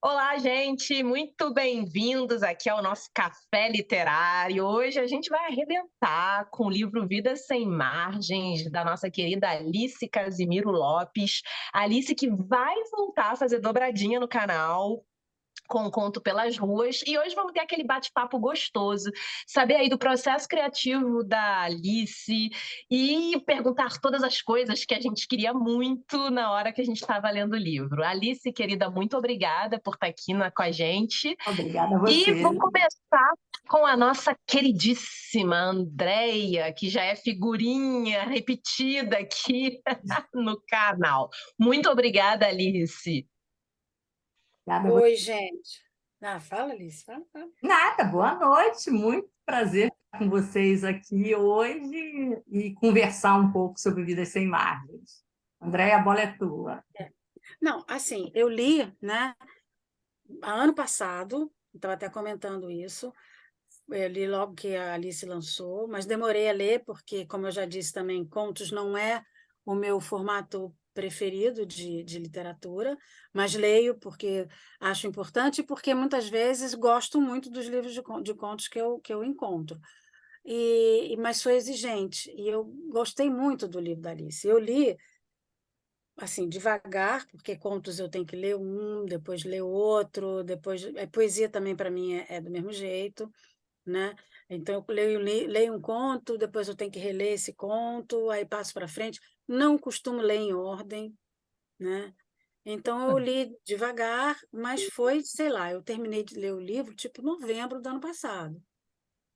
Olá, gente, muito bem-vindos aqui ao nosso Café Literário. Hoje a gente vai arrebentar com o livro Vida Sem Margens, da nossa querida Alice Casimiro Lopes. Alice que vai voltar a fazer dobradinha no canal com o Conto pelas Ruas. E hoje vamos ter aquele bate-papo gostoso, saber aí do processo criativo da Alice e perguntar todas as coisas que a gente queria muito na hora que a gente estava lendo o livro. Alice, querida, muito obrigada por estar aqui com a gente. Obrigada a E você. vou começar com a nossa queridíssima Andréia, que já é figurinha repetida aqui no canal. Muito obrigada, Alice. Obrigada a você. Oi, gente. Fala, Alice, fala. Nada, boa noite. Muito prazer estar com vocês aqui hoje e conversar um pouco sobre Vidas Sem Margens. Andréia, a bola é tua. Não, assim, eu li, né, ano passado, estava até comentando isso, eu li logo que a Alice lançou, mas demorei a ler, porque, como eu já disse também, contos não é o meu formato preferido de literatura, mas leio porque acho importante e porque muitas vezes gosto muito dos livros de contos que eu encontro. Mas sou exigente, e eu gostei muito do livro da Alice. Eu li assim, devagar, porque contos eu tenho que ler um, depois ler outro, depois... poesia também, para mim, é do mesmo jeito, né? Então, eu leio um conto, depois eu tenho que reler esse conto, aí passo para frente. Não costumo ler em ordem, né? Então, eu li devagar, mas foi, sei lá, eu terminei de ler o livro, tipo, novembro do ano passado,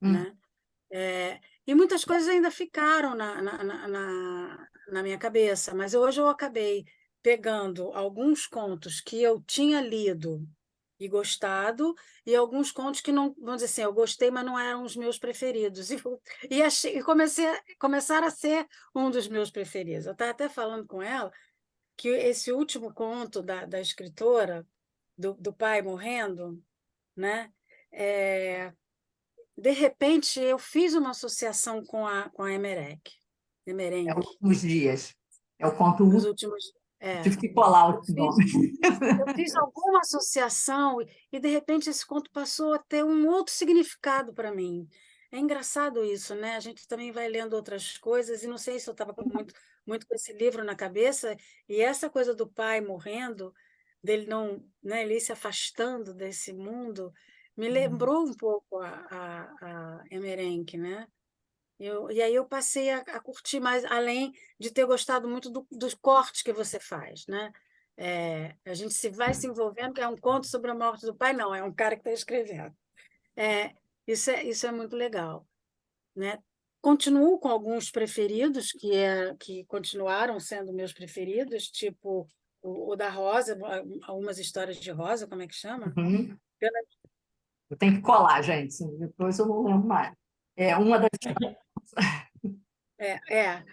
Hum. né? E muitas coisas ainda ficaram na minha cabeça, mas hoje eu acabei pegando alguns contos que eu tinha lido e gostado, e alguns contos que não, vamos dizer assim, eu gostei, mas não eram os meus preferidos. Começaram a ser um dos meus preferidos. Eu estava até falando com ela que esse último conto da escritora, do pai morrendo, né? É, de repente, eu fiz uma associação com a É os Emerenc, últimos dias. É o conto nos último. últimos... Tive que colar eu o fiz, nome. eu fiz alguma associação e, de repente, esse conto passou a ter um outro significado para mim. É engraçado isso, né? A gente também vai lendo outras coisas, e não sei se eu estava muito com esse livro na cabeça, e essa coisa do pai morrendo, dele não, né, ele se afastando desse mundo, me lembrou um pouco a Emerenc, né? E aí eu passei a curtir mais, além de ter gostado muito dos cortes que você faz, né? A gente vai se envolvendo, que é um conto sobre a morte do pai, não, é um cara que está escrevendo. Isso é muito legal, né? Continuo com alguns preferidos, que continuaram sendo meus preferidos, tipo o da Rosa, algumas histórias de Rosa, como é que chama? Uhum. Eu tenho que colar, gente. Depois eu não lembro mais. É uma das. É, é.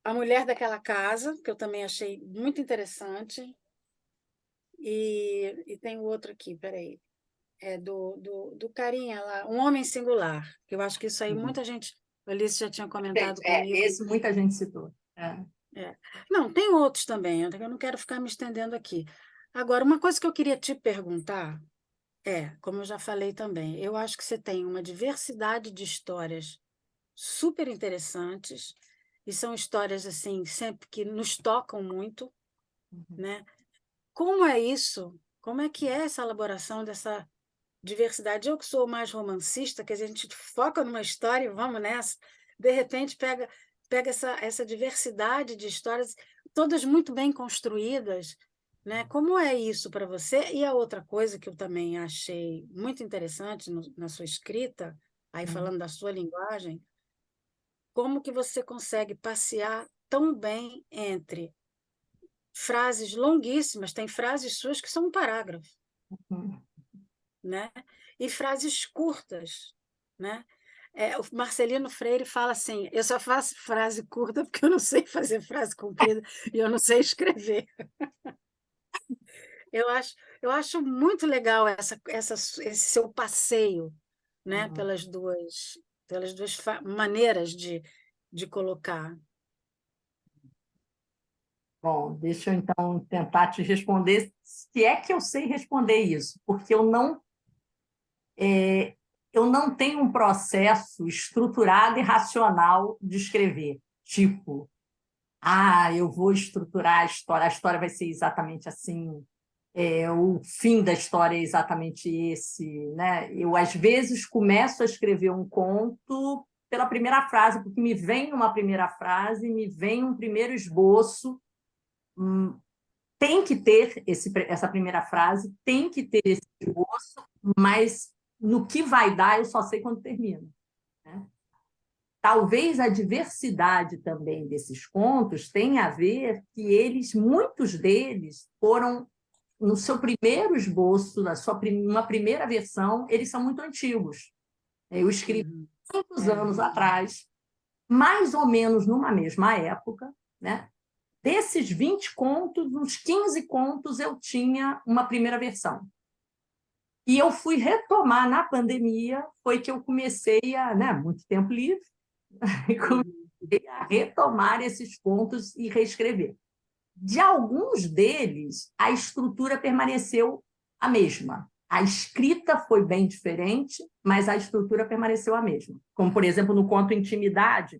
A Mulher daquela Casa, que eu também achei muito interessante, e tem o outro aqui, peraí, do carinha lá, Um Homem Singular, que eu acho que isso aí muita gente, a Alice já tinha comentado comigo. Esse muita gente citou. É. É. Não, tem outros também, eu não quero ficar me estendendo aqui. Agora, uma coisa que eu queria te perguntar como eu já falei também, eu acho que você tem uma diversidade de histórias super interessantes, e são histórias assim sempre que nos tocam muito, né? Como é isso? Como é que é essa elaboração dessa diversidade? Eu que sou mais romancista, quer dizer, a gente foca numa história e vamos nessa, de repente pega essa diversidade de histórias, todas muito bem construídas, né? Como é isso para você? E a outra coisa que eu também achei muito interessante na sua escrita, aí falando da sua linguagem, como que você consegue passear tão bem entre frases longuíssimas, tem frases suas que são um parágrafo, Uhum. né? E frases curtas, né? O Marcelino Freire fala assim: eu só faço frase curta porque eu não sei fazer frase comprida e eu não sei escrever. Eu acho muito legal esse seu passeio, né? Uhum. Pelas duas maneiras de colocar. Bom, deixa eu então tentar te responder, se é que eu sei responder isso, porque eu não tenho um processo estruturado e racional de escrever. Tipo, eu vou estruturar a história vai ser exatamente assim, o fim da história é exatamente esse, né? Eu, às vezes, começo a escrever um conto pela primeira frase, porque me vem uma primeira frase, me vem um primeiro esboço, tem que ter essa primeira frase, tem que ter esse esboço, mas no que vai dar eu só sei quando termina, né? Talvez a diversidade também desses contos tenha a ver que muitos deles foram no seu primeiro esboço, uma primeira versão, eles são muito antigos. Eu escrevi muitos anos atrás, mais ou menos numa mesma época, né? Desses 20 contos, uns 15 contos eu tinha uma primeira versão. E eu fui retomar na pandemia, foi que eu comecei muito tempo livre, e comecei a retomar esses contos e reescrever. De alguns deles, a estrutura permaneceu a mesma. A escrita foi bem diferente, mas a estrutura permaneceu a mesma. Como, por exemplo, no conto Intimidade,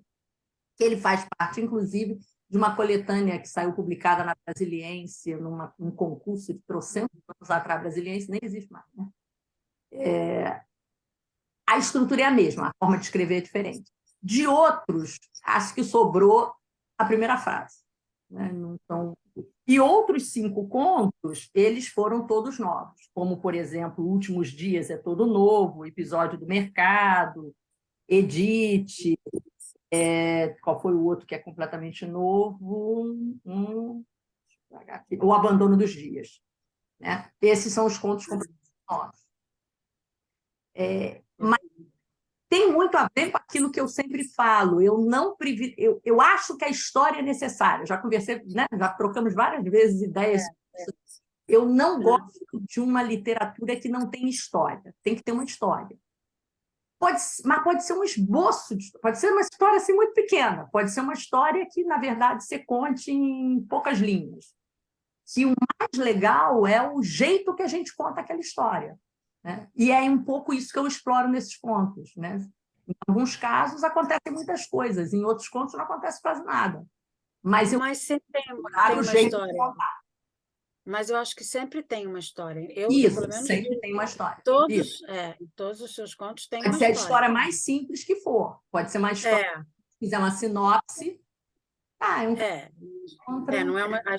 que ele faz parte, inclusive, de uma coletânea que saiu publicada na Brasiliense, num concurso de trocentos anos atrás, Brasiliense nem existe mais, né? A estrutura é a mesma, a forma de escrever é diferente. De outros, acho que sobrou a primeira frase, né? Então, e outros 5 contos, eles foram todos novos, como, por exemplo, Últimos Dias é todo novo, Episódio do Mercado, Edith, qual foi o outro que é completamente novo? O Abandono dos Dias, né? Esses são os contos completamente novos. Mas tem muito a ver com aquilo que eu sempre falo. Eu acho que a história é necessária. Já conversei, né? Já trocamos várias vezes ideias. Eu não gosto de uma literatura que não tem história. Tem que ter uma história. Mas pode ser um esboço, pode ser uma história assim, muito pequena. Pode ser uma história que, na verdade, você conte em poucas linhas. Que o mais legal é o jeito que a gente conta aquela história, né? E é um pouco isso que eu exploro nesses contos, né? Em alguns casos acontecem muitas coisas, em outros contos não acontece quase nada. Mas sempre tem o uma jeito história. de contar. Mas eu acho que sempre tem uma história. Isso, pelo menos, sempre tem uma história. todos os seus contos têm Pode uma ser a história. história mais simples que for. Pode ser uma história, se fizer uma sinopse. Às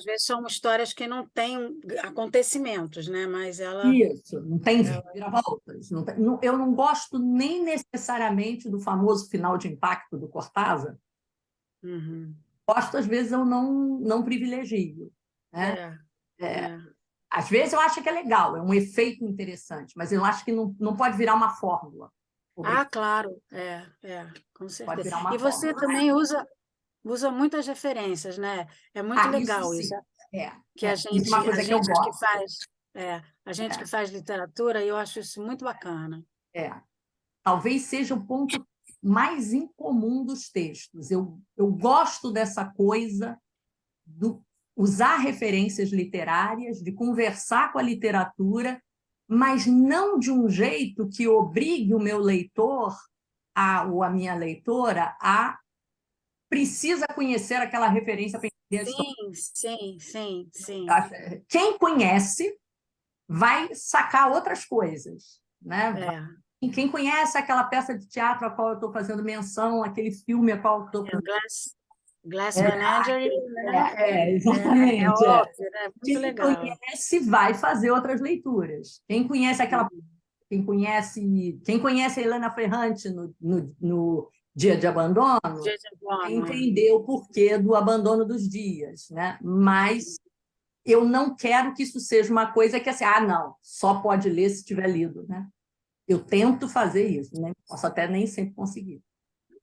vezes são histórias que não têm acontecimentos, né? Mas ela... Isso, não tem viravoltas. Eu não gosto nem necessariamente do famoso final de impacto do Cortázar. Gosto, às vezes, eu não privilegio, né? Às vezes eu acho que é legal, é um efeito interessante, mas eu acho que não pode virar uma fórmula. Claro, com Pode certeza. virar uma E você fórmula. também usa muitas referências, né? É muito legal isso. Que a gente, uma coisa que eu gosto. a gente que faz literatura, eu acho isso muito bacana. Talvez seja o ponto mais incomum dos textos. Eu gosto dessa coisa do usar referências literárias, de conversar com a literatura, mas não de um jeito que obrigue o meu leitor ou a minha leitora a precisa conhecer aquela referência para entender a história. Sim. Quem conhece vai sacar outras coisas, né? Quem conhece aquela peça de teatro a qual eu estou fazendo menção, aquele filme a qual eu estou... Glass Menagerie, né? Exatamente. Ópera, muito Quem legal. conhece vai fazer outras leituras. Quem conhece a Helena Ferrante no Dia de Abandono, entender o porquê do abandono dos dias, né? Mas eu não quero que isso seja uma coisa que assim, não, só pode ler se tiver lido, né? Eu tento fazer isso, né? Posso até nem sempre conseguir.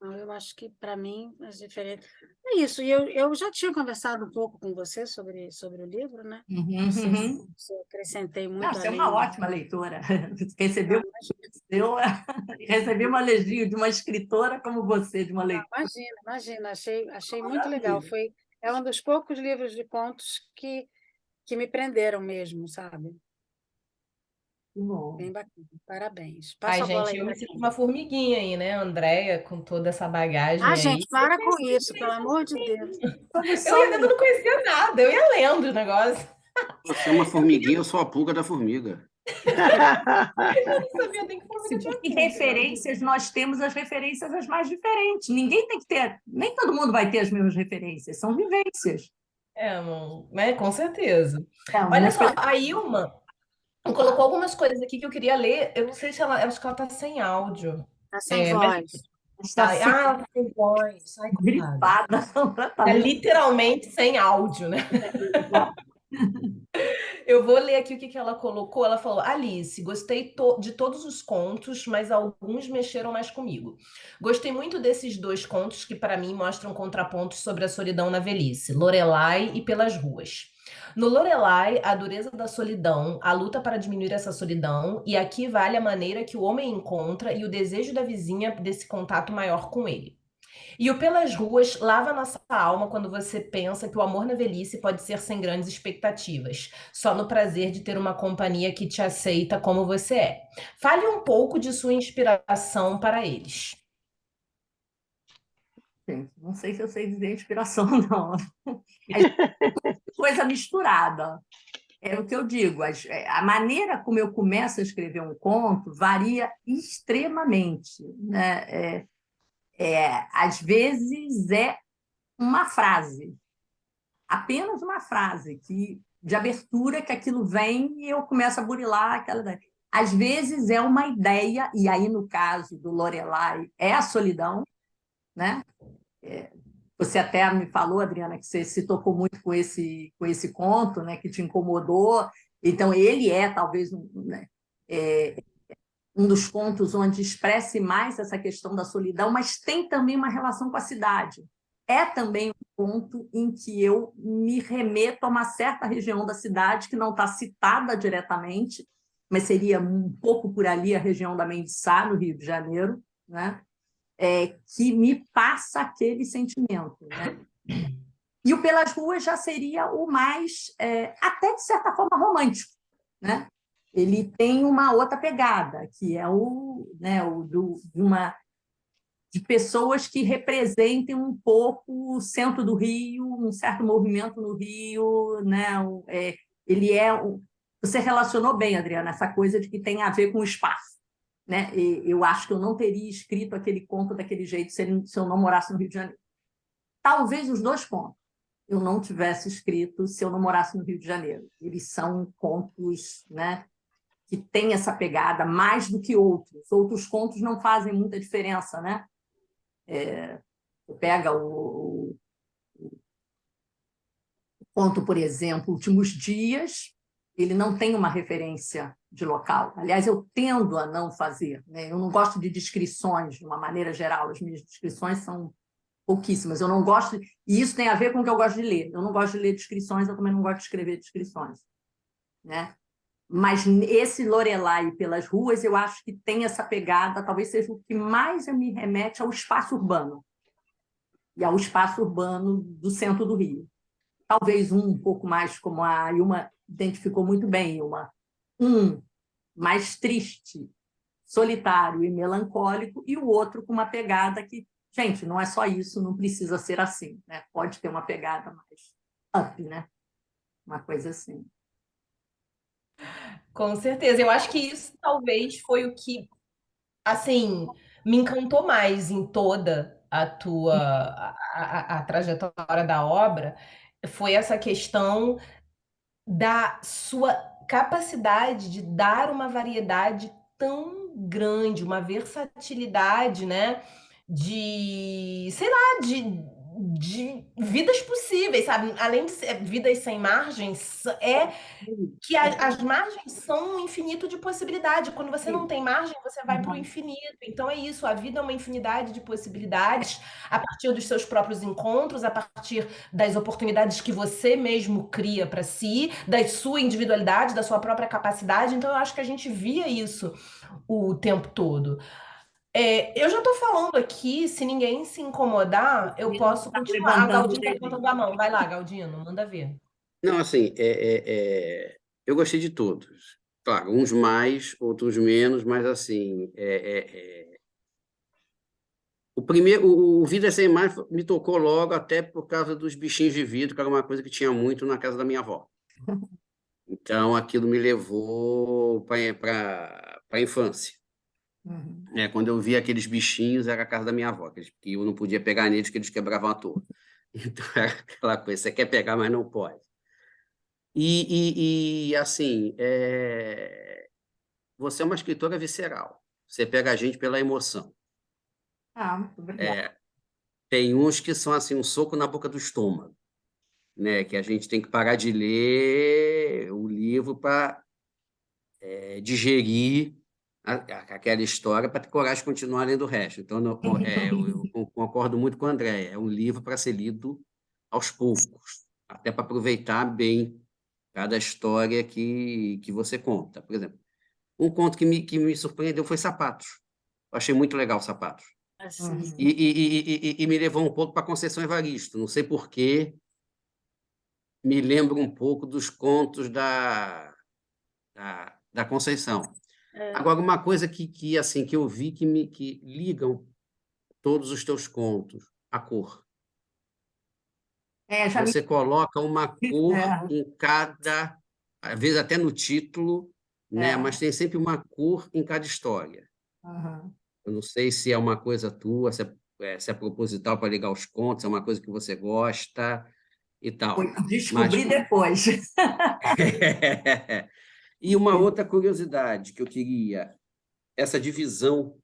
Eu acho que, para mim, é diferente. É isso, e eu já tinha conversado um pouco com você sobre o livro, né? Você acrescentei muito Você é uma ótima leitora. Recebi um elogio de uma escritora como você, de uma leitora. Imagina, achei muito legal. É um dos poucos livros de contos que me prenderam mesmo, sabe? Bom. Bem bacana. Parabéns. Ai, Passa a bola gente, aí eu para me sinto quem? uma formiguinha aí, né, Andréia, com toda essa bagagem Ah, aí. gente, para com isso, pelo amor de Deus. Somos, Eu ia lendo, somos não conhecia nada, eu ia lendo o negócio. Você é uma formiguinha, eu sou a pulga da formiga. Eu não sabia nem que formiga tinha porque pulga, não. referências nós temos as referências as mais diferentes. Ninguém tem que ter, nem todo mundo vai ter as mesmas referências, são vivências. É, né, com certeza. É, Olha umas só, coisas. a Ilma colocou algumas coisas aqui que eu queria ler. Eu não sei se ela, eu acho que ela tá sem áudio. Tá sem É, mas voz. Está tá, assim, ela tá sem voz. Ai, coitada. gripada É completamente. literalmente sem áudio, né? Eu vou ler aqui o que que ela colocou. Ela falou: Alice, gostei de todos os contos, mas alguns mexeram mais comigo. Gostei muito desses dois contos que, para mim, mostram contrapontos sobre a solidão na velhice: Lorelai e Pelas Ruas. No Lorelai, a dureza da solidão, a luta para diminuir essa solidão, e aqui vale a maneira que o homem encontra e o desejo da vizinha desse contato maior com ele. E o Pelas Ruas lava nossa alma quando você pensa que o amor na velhice pode ser sem grandes expectativas, só no prazer de ter uma companhia que te aceita como você é. Fale um pouco de sua inspiração para eles. Gente, não sei se eu sei dizer inspiração, não. Coisa misturada. É o que eu digo, a maneira como eu começo a escrever um conto varia extremamente, né? Às vezes é uma frase, apenas uma frase de abertura que aquilo vem e eu começo a burilar aquela ideia. Às vezes é uma ideia, e aí no caso do Lorelai é a solidão, né? Você até me falou, Adriana, que você se tocou muito com esse conto, né, que te incomodou. Então, ele é talvez né, é, um dos contos onde expresse mais essa questão da solidão, mas tem também uma relação com a cidade. É também um ponto em que eu me remeto a uma certa região da cidade que não está citada diretamente, mas seria um pouco por ali a região da Mendiçá, no Rio de Janeiro, né? Que me passa aquele sentimento, né? E o Pelas Ruas já seria o mais, até de certa forma, romântico, né? Ele tem uma outra pegada, que é de pessoas que representem um pouco o centro do Rio, um certo movimento no Rio, né? Ele você relacionou bem, Adriana, essa coisa de que tem a ver com o espaço, né? Eu acho que eu não teria escrito aquele conto daquele jeito se eu não morasse no Rio de Janeiro. Talvez os dois contos eu não tivesse escrito se eu não morasse no Rio de Janeiro. Eles são contos, né, que têm essa pegada mais do que outros. Outros contos não fazem muita diferença, né? Pega o conto, por exemplo, Últimos Dias, ele não tem uma referência de local. Aliás, eu tendo a não fazer, né? Eu não gosto de descrições, de uma maneira geral. As minhas descrições são pouquíssimas. Eu não gosto, e isso tem a ver com o que eu gosto de ler. Eu não gosto de ler descrições, eu também não gosto de escrever descrições, né? Mas esse Lorelai Pelas Ruas, eu acho que tem essa pegada, talvez seja o que mais me remete ao espaço urbano, e ao espaço urbano do centro do Rio. Talvez um pouco mais, como a Ilma identificou muito bem, Ilma, um mais triste, solitário e melancólico, e o outro com uma pegada que, gente, não é só isso, não precisa ser assim, né? Pode ter uma pegada mais up, né? Uma coisa assim. Com certeza. Eu acho que isso talvez foi o que, assim, me encantou mais em toda a trajetória da obra, foi essa questão da sua capacidade de dar uma variedade tão grande, uma versatilidade, né? De, sei lá, de vidas possíveis, sabe? Além de ser vidas sem margens, é que as margens são um infinito de possibilidade. Quando você não tem margem, você vai para o infinito. Então é isso, a vida é uma infinidade de possibilidades a partir dos seus próprios encontros, a partir das oportunidades que você mesmo cria para si, da sua individualidade, da sua própria capacidade. Então eu acho que a gente via isso o tempo todo. Eu já estou falando aqui, se ninguém se incomodar, eu posso Tá continuar. A levantando o Galdinho está dedinho. levantando a mão. Vai lá, Galdino, manda ver. Não, assim, eu gostei de todos. Claro, uns mais, outros menos, mas assim, o primeiro, o Vida Sem Mar me tocou logo, até por causa dos bichinhos de vidro, que era uma coisa que tinha muito na casa da minha avó. Então, aquilo me levou para a infância. Uhum. Quando eu via aqueles bichinhos, era a casa da minha avó, que eu não podia pegar neles, que eles quebravam a toa. Então, era aquela coisa, você quer pegar, mas não pode. Assim, você é uma escritora visceral. Você pega a gente pela emoção. Ah, muito obrigada. Tem uns que são assim, um soco na boca do estômago, né? Que a gente tem que parar de ler o livro para digerir aquela história para ter coragem de continuar lendo o resto. Então, eu concordo muito com o André. É um livro para ser lido aos poucos, até para aproveitar bem cada história que você conta. Por exemplo, um conto que me surpreendeu foi Sapatos. Eu achei muito legal Sapatos. Assim, Uhum. E me levou um pouco para Conceição Evaristo. Não sei por quê, me lembra um pouco dos contos da Conceição. é, Agora, uma coisa assim, que eu vi que ligam todos os teus contos, a cor. Já me... Você coloca uma cor É, em cada, às vezes até no título, né? é. Mas tem sempre uma cor em cada história. Uhum. Eu não sei se é uma coisa tua, se é proposital para ligar os contos, é uma coisa que você gosta e tal. Mas Descobri depois. e uma outra curiosidade que eu queria, essa divisão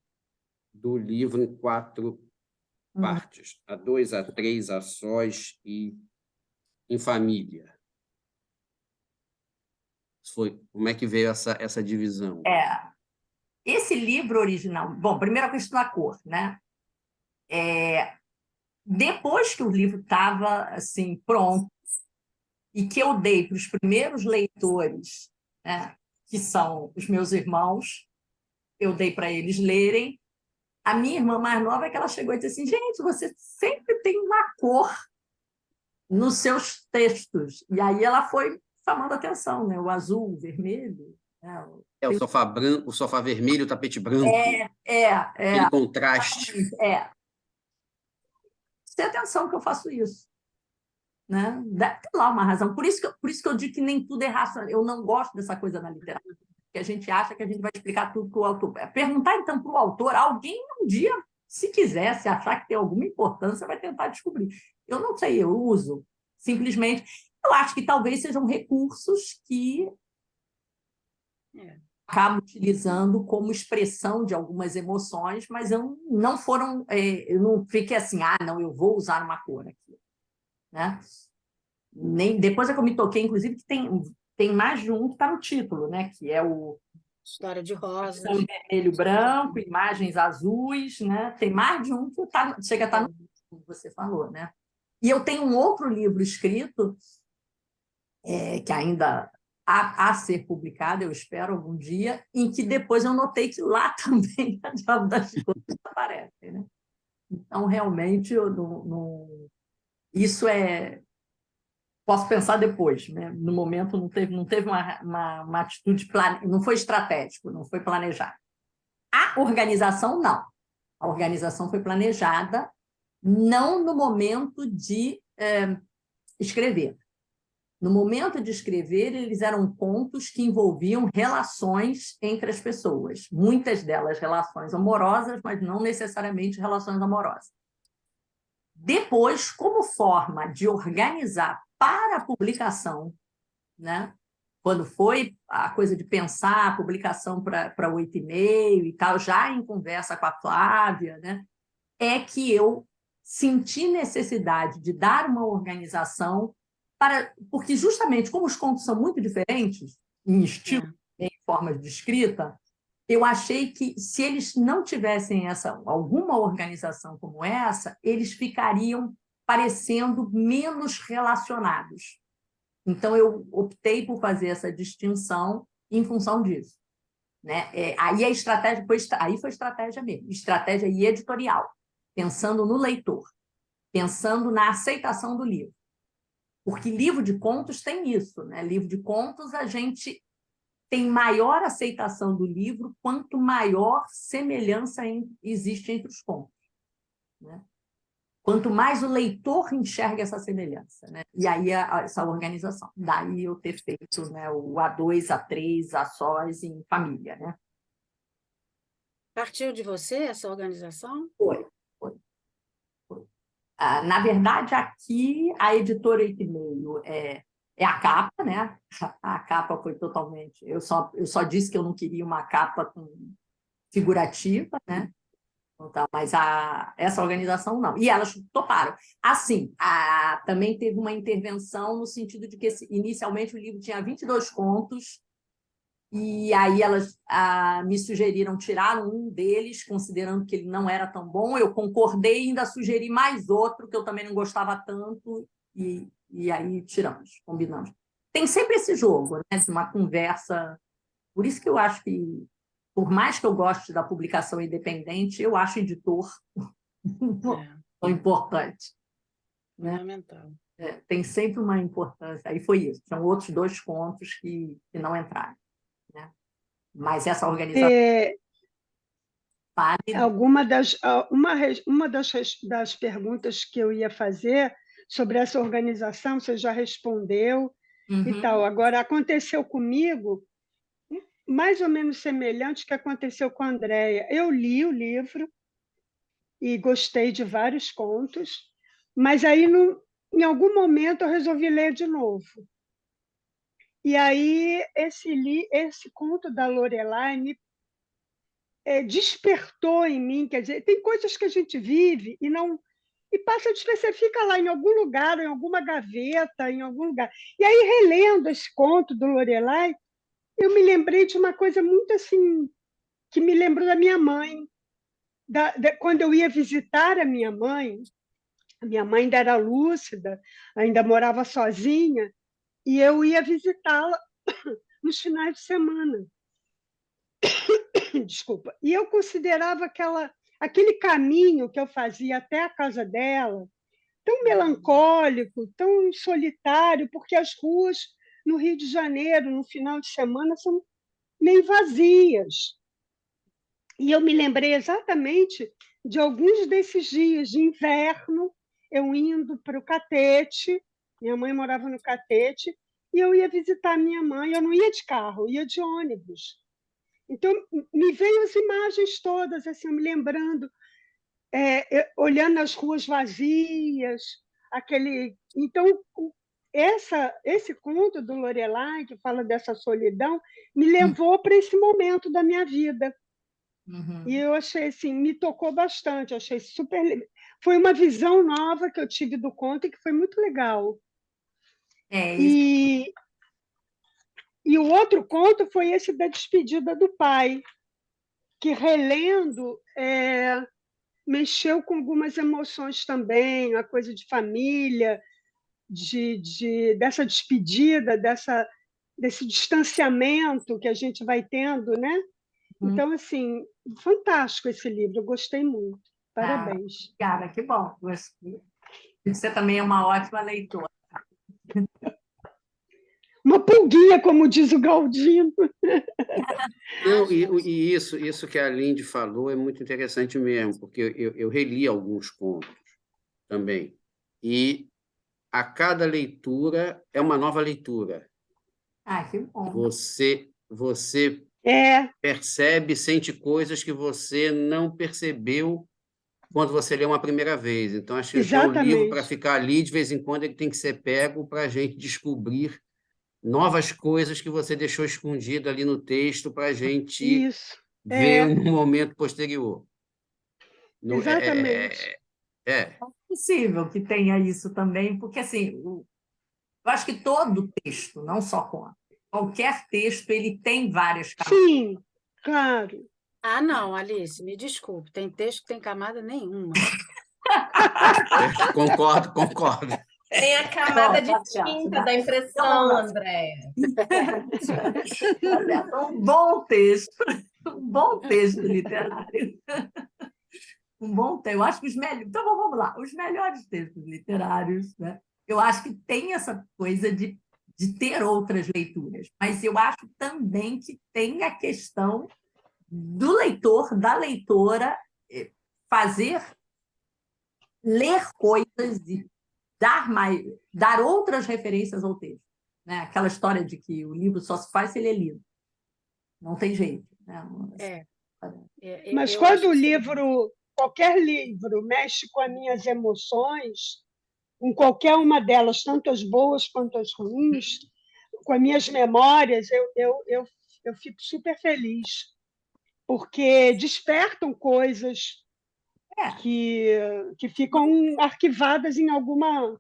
do livro em 4 Uhum. partes, a 2, a 3, a sós e em família. Como é que veio essa divisão? É, esse livro original... Bom, primeiro a questão da cor, né? Depois que o livro estava assim, pronto e que eu dei para os primeiros leitores, né, que são os meus irmãos, eu dei para eles lerem. A minha irmã mais nova é que ela chegou e disse assim: gente, você sempre tem uma cor nos seus textos. E aí ela foi chamando atenção, né? O azul, o vermelho. Né? É o sofá branco, o sofá vermelho, o tapete branco, aquele É. contraste. Tem atenção que eu faço isso. Né? Deve ter lá uma razão. Por isso que eu digo que nem tudo é racional. Eu não gosto dessa coisa na literatura, que a gente acha que a gente vai explicar tudo para o autor. Perguntar, então, para o autor, alguém um dia, se quiser, se achar que tem alguma importância, vai tentar descobrir. Eu não sei, eu uso. Simplesmente, eu acho que talvez sejam recursos que acabo utilizando como expressão de algumas emoções, mas eu não fiquei assim, não, eu vou usar uma cor aqui. Né? Nem, depois é que eu me toquei, inclusive, que tem mais de um que está no título, né? Que é o história de rosas. vermelho branco, imagens azuis, né? Tem mais de um que chega a estar no título, como você falou, né? E eu tenho um outro livro escrito, que ainda a ser publicado, eu espero algum dia, em que depois eu notei que lá também a Diabo das Flores aparece, né? Então, realmente, isso posso pensar depois, né? No momento não teve uma atitude, não foi estratégico, não foi planejado. A organização, não. A organização foi planejada, não no momento de escrever. No momento de escrever, eles eram contos que envolviam relações entre as pessoas. Muitas delas relações amorosas, mas não necessariamente relações amorosas. Depois, como forma de organizar para a publicação, né? Quando foi a coisa de pensar a publicação para 8,5 e tal, já em conversa com a Flávia, né? É que eu senti necessidade de dar uma organização porque justamente como os contos são muito diferentes em estilo, em formas de escrita, eu achei que se eles não tivessem alguma organização como essa, eles ficariam parecendo menos relacionados. Então, eu optei por fazer essa distinção em função disso. né? Aí a estratégia aí foi estratégia mesmo, estratégia e editorial, pensando no leitor, pensando na aceitação do livro. Porque livro de contos tem isso, né? Livro de contos a gente tem maior aceitação do livro quanto maior semelhança existe entre os contos, né? Quanto mais o leitor enxerga essa semelhança, né? E aí essa organização. Daí eu ter feito, né, o A2, A3, A sós em família, né? Partiu de você essa organização? Foi. Na verdade, aqui a editora 8,5 é a capa, né? A capa foi totalmente... Eu só disse que eu não queria uma capa figurativa, né? Então, mas essa organização não. E elas toparam. Assim, também teve uma intervenção no sentido de que inicialmente o livro tinha 22 contos e aí elas me sugeriram tirar um deles, considerando que ele não era tão bom. Eu concordei e ainda sugeri mais outro, que eu também não gostava tanto, e aí tiramos, combinamos. Tem sempre esse jogo, né? Uma conversa. Por isso que eu acho que, por mais que eu goste da publicação independente, eu acho editor tão importante. Fundamental. Né? Tem sempre uma importância. Aí foi isso. São outros 2 contos que não entraram. Né? Mas essa organização... Uma das perguntas que eu ia fazer sobre essa organização, você já respondeu e tal. Agora, aconteceu comigo mais ou menos semelhante ao que aconteceu com a Andréia. Eu li o livro e gostei de vários contos, mas aí, em algum momento, eu resolvi ler de novo. E aí, esse conto da Lorelai me despertou em mim, quer dizer, tem coisas que a gente vive e passa a desperceber, fica lá em algum lugar, em alguma gaveta, em algum lugar. E aí, relendo esse conto do Lorelai, eu me lembrei de uma coisa muito assim, que me lembrou da minha mãe. Quando eu ia visitar a minha mãe ainda era lúcida, ainda morava sozinha, e eu ia visitá-la nos finais de semana. Desculpa. E eu considerava aquele caminho que eu fazia até a casa dela tão melancólico, tão solitário, porque as ruas no Rio de Janeiro, no final de semana, são meio vazias. E eu me lembrei exatamente de alguns desses dias de inverno, eu indo para o Catete, minha mãe morava no Catete, e eu ia visitar minha mãe, eu não ia de carro, eu ia de ônibus. Então, me veio as imagens todas, assim, me lembrando, olhando as ruas vazias, Então, esse conto do Lorelai, que fala dessa solidão, me levou para esse momento da minha vida. E eu achei assim, me tocou bastante, achei super. Foi uma visão nova que eu tive do conto e que foi muito legal. E o outro conto foi esse da despedida do pai, que relendo mexeu com algumas emoções também, a coisa de família, dessa despedida, desse distanciamento que a gente vai tendo, né? Então, assim, fantástico esse livro, eu gostei muito. Parabéns. Obrigada, que bom. Você também é uma ótima leitora. Uma pulguinha, como diz o Galdino. Não, e isso que a Linde falou é muito interessante mesmo, porque eu reli alguns contos também. E a cada leitura é uma nova leitura. Que bom. Você percebe, sente coisas que você não percebeu quando você lê uma primeira vez. Então, acho que é um livro para ficar ali, de vez em quando ele tem que ser pego para a gente descobrir novas coisas que você deixou escondido ali no texto para a gente ver no momento posterior. Exatamente. É possível que tenha isso também, porque assim, eu acho que todo texto, não só conto, qualquer texto, ele tem várias camadas. Sim, claro. Não, Alice, me desculpe, tem texto que tem camada nenhuma. Concordo. Tem a camada de Tá certo, tinta tá. da impressão, Andréia. Um bom texto, um bom texto literário. Um bom texto. Eu acho que os melhores. Então, vamos lá. Os melhores textos literários, né? Eu acho que tem essa coisa de ter outras leituras, mas eu acho também que tem a questão do leitor, da leitora, fazer, ler coisas e dar outras referências ao texto. Né? Aquela história de que o livro só se faz se ele é lido. Não tem jeito. Né? Mas eu quando acho o que livro, qualquer livro, mexe com as minhas emoções, em qualquer uma delas, tanto as boas quanto as ruins, com as minhas memórias, eu fico super feliz, porque despertam coisas que ficam arquivadas em alguma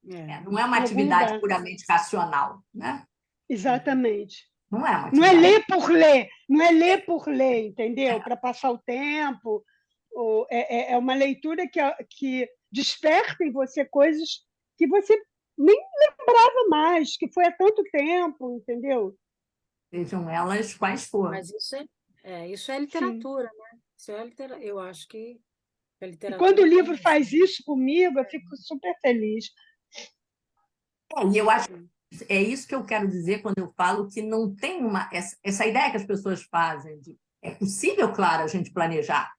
não é uma em algum atividade lugar. puramente racional. Né? Exatamente. Não é uma Não é atividade. ler por ler, não é ler por ler, entendeu? Para passar o tempo. É uma leitura que desperta em você coisas que você nem lembrava mais, que foi há tanto tempo, entendeu? Sejam elas quais forem. Mas isso é literatura, né? Isso é eu acho que a E literatura quando o tem livro faz isso comigo, eu fico super feliz. E eu acho que é isso que eu quero dizer quando eu falo que não tem essa ideia que as pessoas fazem de é possível, claro, a gente planejar,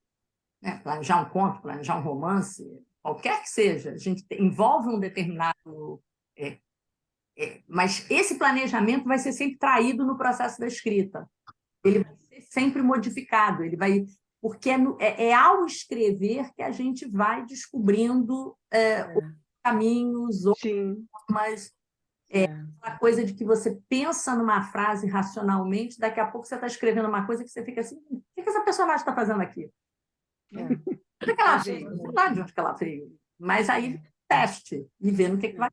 né? Planejar um conto, planejar um romance, qualquer que seja, a gente envolve um determinado mas esse planejamento vai ser sempre traído no processo da escrita. Ele vai ser sempre modificado, porque ao escrever que a gente vai descobrindo os caminhos, ou formas. Aquela coisa de que você pensa numa frase racionalmente, daqui a pouco você está escrevendo uma coisa que você fica assim, o que essa personagem está fazendo aqui? Onde é que ela veio? Não sei de onde que ela veio. Mas aí teste e vê no que vai.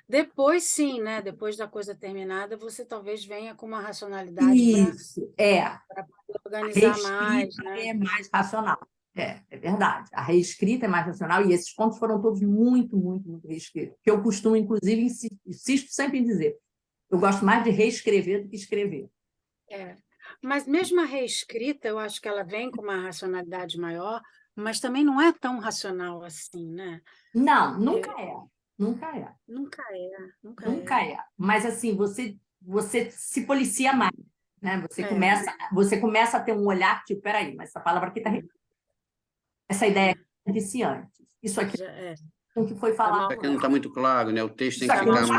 Depois, sim, né? Depois da coisa terminada, você talvez venha com uma racionalidade Isso, para organizar mais, reescrita né? é mais racional. É verdade. A reescrita é mais racional e esses contos foram todos muito, muito, muito reescritos. Que eu costumo, inclusive, insisto sempre em dizer, eu gosto mais de reescrever do que escrever. Mas mesmo a reescrita, eu acho que ela vem com uma racionalidade maior, mas também não é tão racional assim, né? Não, nunca é. Nunca é. Nunca é. Nunca é. Mas, assim, você se policia mais. Né? Você começa a ter um olhar, tipo, peraí, mas essa palavra aqui está... Essa ideia é viciante. Isso aqui o que foi falado. Isso aqui não está muito claro, né? O texto tem Isso que aqui ficar não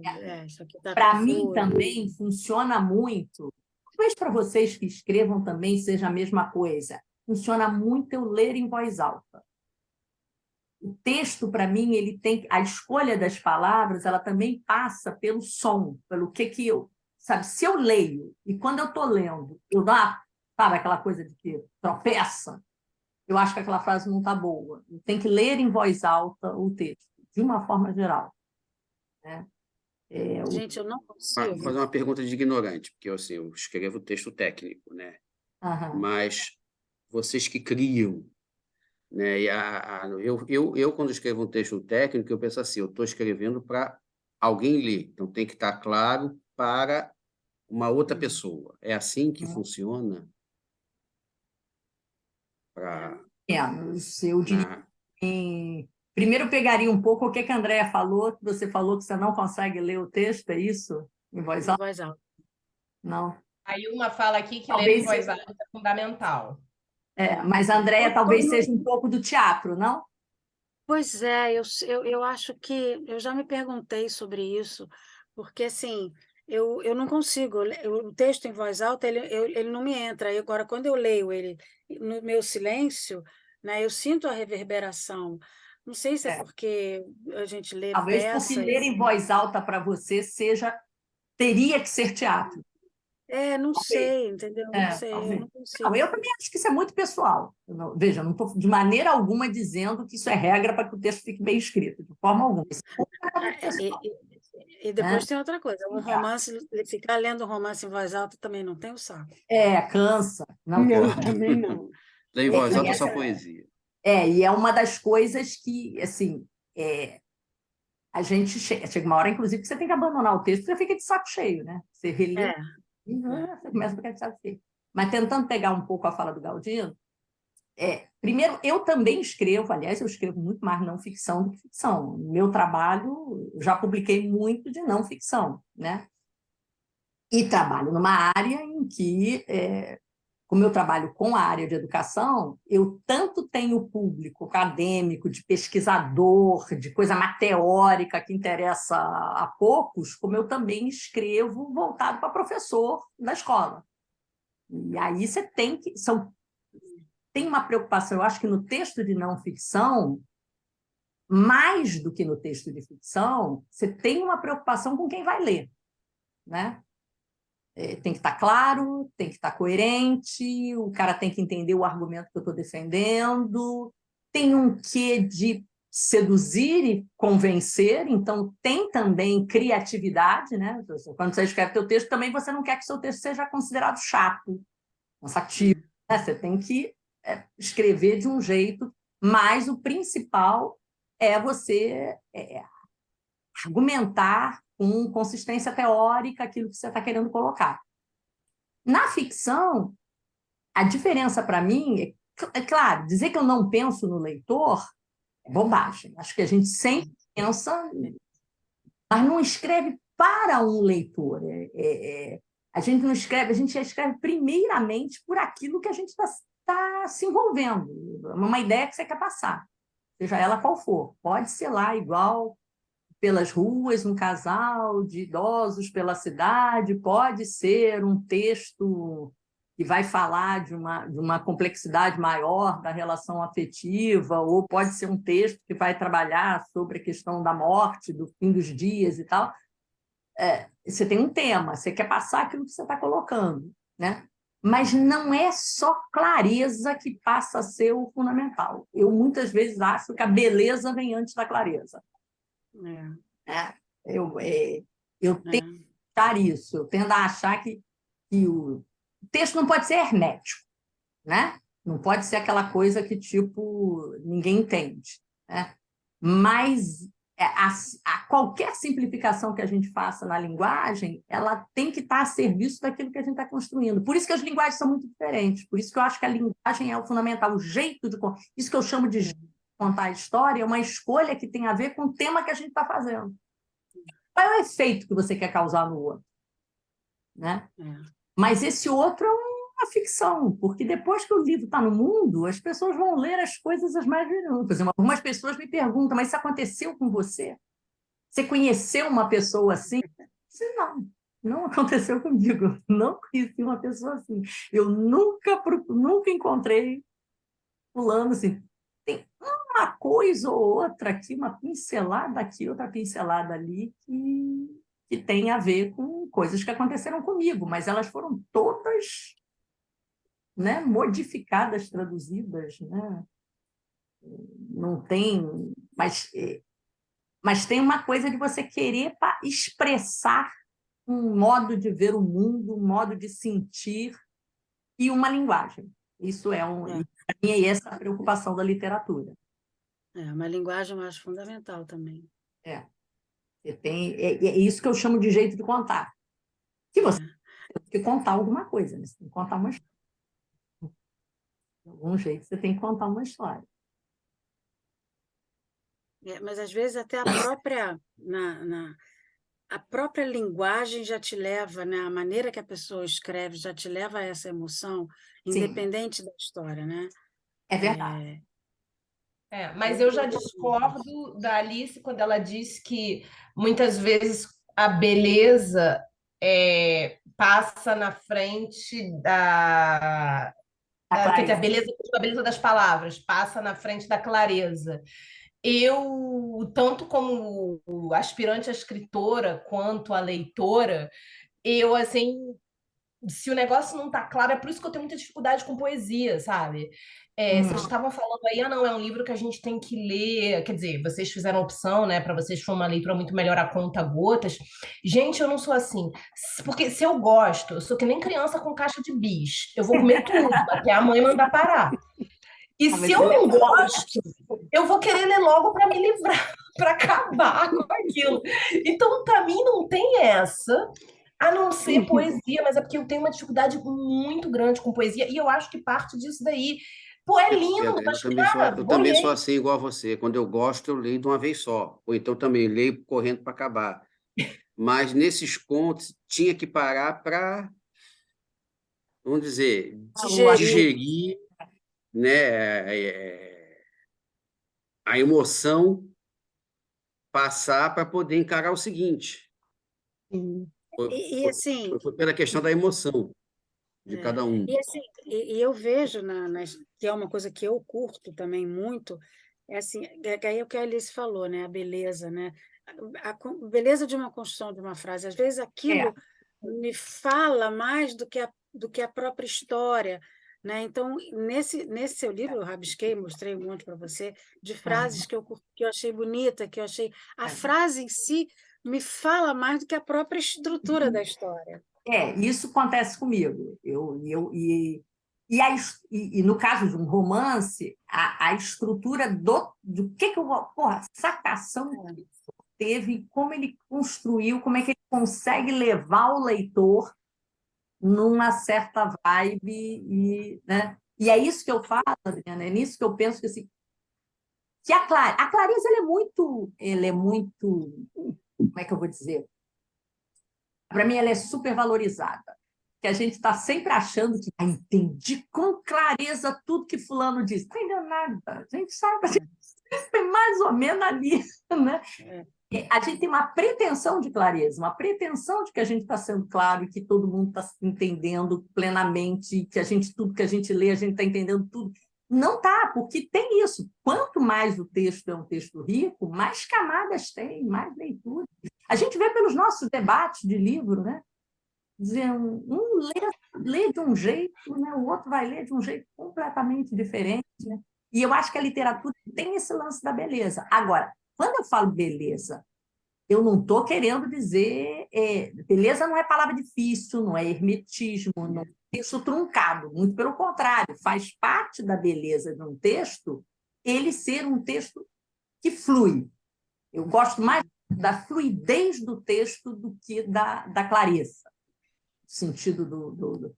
mais... Para mim também funciona muito. Talvez para vocês que escrevam também seja a mesma coisa. Funciona muito eu ler em voz alta. O texto, para mim, ele tem a escolha das palavras, ela também passa pelo som, pelo que eu, sabe? Se eu leio e quando eu estou lendo, eu dou, sabe, aquela coisa de que tropeça, eu acho que aquela frase não está boa. Tem que ler em voz alta o texto, de uma forma geral. Né? Gente, eu não consigo. Vou fazer uma pergunta de ignorante, porque assim, eu escrevo texto técnico, né? Mas vocês que criam, né? E eu, quando escrevo um texto técnico, eu penso assim, eu estou escrevendo para alguém ler, então tem que estar claro para uma outra pessoa. É assim que funciona? Eu diria primeiro eu pegaria um pouco o que a Andréia falou, que você falou que você não consegue ler o texto, é isso? Em voz alta? Em voz alta. Não. Aí uma fala aqui que ler em voz alta é fundamental. Mas a Andréia talvez seja um pouco do teatro, não? Pois é, eu acho que eu já me perguntei sobre isso, porque assim, eu não consigo, o texto em voz alta ele não me entra. E agora, quando eu leio ele no meu silêncio, né, eu sinto a reverberação. Não sei se é porque a gente lê talvez peças. Porque ler em voz alta para você teria que ser teatro. Não sei, entendeu? Não sei, talvez. eu não consigo. Não, eu também acho que isso é muito pessoal. Veja, não estou de maneira alguma dizendo que isso é regra para que o texto fique bem escrito, de forma alguma. E depois tem outra coisa, um romance, ficar lendo um romance em voz alta também não tem o saco. Cansa. Não, também não. Ler em voz alta é só poesia. E é uma das coisas que, assim, a gente chega uma hora, inclusive, que você tem que abandonar o texto, você fica de saco cheio, né? Você relê, você começa a ficar de saco cheio. Mas tentando pegar um pouco a fala do Galdino, primeiro, eu também escrevo, aliás, eu escrevo muito mais não ficção do que ficção. No meu trabalho, eu já publiquei muito de não ficção, né? E trabalho numa área em que, como eu trabalho com a área de educação, eu tanto tenho público acadêmico, de pesquisador, de coisa mais teórica que interessa a poucos, como eu também escrevo voltado para professor da escola. E aí você tem que... Tem uma preocupação, eu acho que no texto de não ficção, mais do que no texto de ficção, você tem uma preocupação com quem vai ler, né? Tem que estar claro, tem que estar coerente, o cara tem que entender o argumento que eu estou defendendo, tem um quê de seduzir e convencer, então tem também criatividade, né? Quando você escreve teu texto, também você não quer que seu texto seja considerado chato, cansativo, né? Você tem que escrever de um jeito, mas o principal é você argumentar com consistência teórica aquilo que você está querendo colocar. Na ficção, a diferença para mim é claro, dizer que eu não penso no leitor é bobagem. Acho que a gente sempre pensa, mas não escreve para um leitor. A gente não escreve, a gente já escreve primeiramente por aquilo que a gente está se envolvendo, uma ideia que você quer passar, seja ela qual for. Pode ser lá igual pelas ruas, um casal de idosos pela cidade, pode ser um texto que vai falar de uma complexidade maior da relação afetiva, ou pode ser um texto que vai trabalhar sobre a questão da morte, do fim dos dias e tal. Você tem um tema, você quer passar aquilo que você está colocando, né? Mas não é só clareza que passa a ser o fundamental. Eu muitas vezes acho que a beleza vem antes da clareza. Eu tento achar isso, eu tendo a achar que o texto não pode ser hermético, né? Não pode ser aquela coisa que, tipo, ninguém entende, né? Mas qualquer simplificação que a gente faça na linguagem, ela tem que estar a serviço daquilo que a gente está construindo. Por isso que as linguagens são muito diferentes, por isso que eu acho que a linguagem é o fundamental, o jeito de... Isso que eu chamo de jeito de contar a história é uma escolha que tem a ver com o tema que a gente está fazendo. Qual é o efeito que você quer causar no outro? Né? Mas esse outro é uma ficção, porque depois que o livro está no mundo, as pessoas vão ler as coisas as mais variadas. Por exemplo, algumas pessoas me perguntam, mas isso aconteceu com você? Você conheceu uma pessoa assim? Não aconteceu comigo. Não conheci uma pessoa assim. Eu nunca encontrei fulano assim. Tem uma coisa ou outra aqui, uma pincelada aqui, outra pincelada ali, que tem a ver com coisas que aconteceram comigo, mas elas foram todas, né, modificadas, traduzidas, né? Não tem... Mas tem uma coisa de você querer expressar um modo de ver o mundo, um modo de sentir e uma linguagem. Isso é essa a preocupação da literatura. Uma linguagem eu acho fundamental também. É isso que eu chamo de jeito de contar. Que você tem que contar alguma coisa, né? Você tem que contar uma história. De algum jeito você tem que contar uma história. Mas às vezes até a própria linguagem já te leva, né? A maneira que a pessoa escreve já te leva a essa emoção, independente da história, né? É verdade. Mas eu já discordo da Alice quando ela diz que muitas vezes a beleza passa na frente quer dizer, a beleza das palavras passa na frente da clareza. Eu, tanto como aspirante a escritora quanto a leitora, eu, assim, se o negócio não tá claro, é por isso que eu tenho muita dificuldade com poesia, sabe? Vocês estavam falando aí, não, é um livro que a gente tem que ler, quer dizer, vocês fizeram a opção, né, para vocês foi uma leitura muito melhor a conta gotas. Gente, eu não sou assim, porque se eu gosto, eu sou que nem criança com caixa de bis, eu vou comer tudo, até a mãe mandar parar. E se eu não gosto, eu vou querer ler logo para me livrar. para acabar com aquilo. Então, para mim, não tem essa, a não ser poesia, mas é porque eu tenho uma dificuldade muito grande com poesia, e eu acho que parte disso daí. Pô, é lindo, mas, cara, eu vou também ler. sou assim, igual a você. Quando eu gosto, eu leio de uma vez só. Ou então também leio correndo para acabar. Mas nesses contos, tinha que parar para, vamos dizer, digerir, né, a emoção, passar para poder encarar o seguinte. Sim. E assim, Foi pela questão da emoção de cada um. e assim, e eu vejo que é uma coisa que eu curto também muito, é assim, que aí é o que a Alice falou, né? A beleza, né? Beleza de uma construção de uma frase. Às vezes aquilo me fala mais do que a própria história, né? Então, nesse seu livro, eu rabisquei, mostrei um monte para você, de frases que eu achei bonita, que eu achei... A frase em si me fala mais do que a própria estrutura da história. Isso acontece comigo. E no caso de um romance, a estrutura do que eu vou. Porra, sacação que teve, como ele construiu, como é que ele consegue levar o leitor numa certa vibe, né? E é isso que eu falo, Adriana, é nisso que eu penso que, assim, que a Clarice ela é muito, como é que eu vou dizer? Para mim, ela é super valorizada. Que a gente está sempre achando que entendi com clareza tudo que fulano diz. Não entendeu nada. A gente sabe, é mais ou menos ali. Né? A gente tem uma pretensão de clareza, uma pretensão de que a gente está sendo claro e que todo mundo está entendendo plenamente, que tudo que a gente lê, a gente está entendendo tudo. Não está, porque tem isso. Quanto mais o texto é um texto rico, mais camadas tem, mais leitura. A gente vê pelos nossos debates de livro, né? Dizer, um lê de um jeito, né? O outro vai ler de um jeito completamente diferente. Né? E eu acho que a literatura tem esse lance da beleza. Agora, quando eu falo beleza, eu não estou querendo dizer... beleza não é palavra difícil, não é hermetismo, não é texto truncado. Muito pelo contrário, faz parte da beleza de um texto ele ser um texto que flui. Eu gosto mais da fluidez do texto do que da clareza. No sentido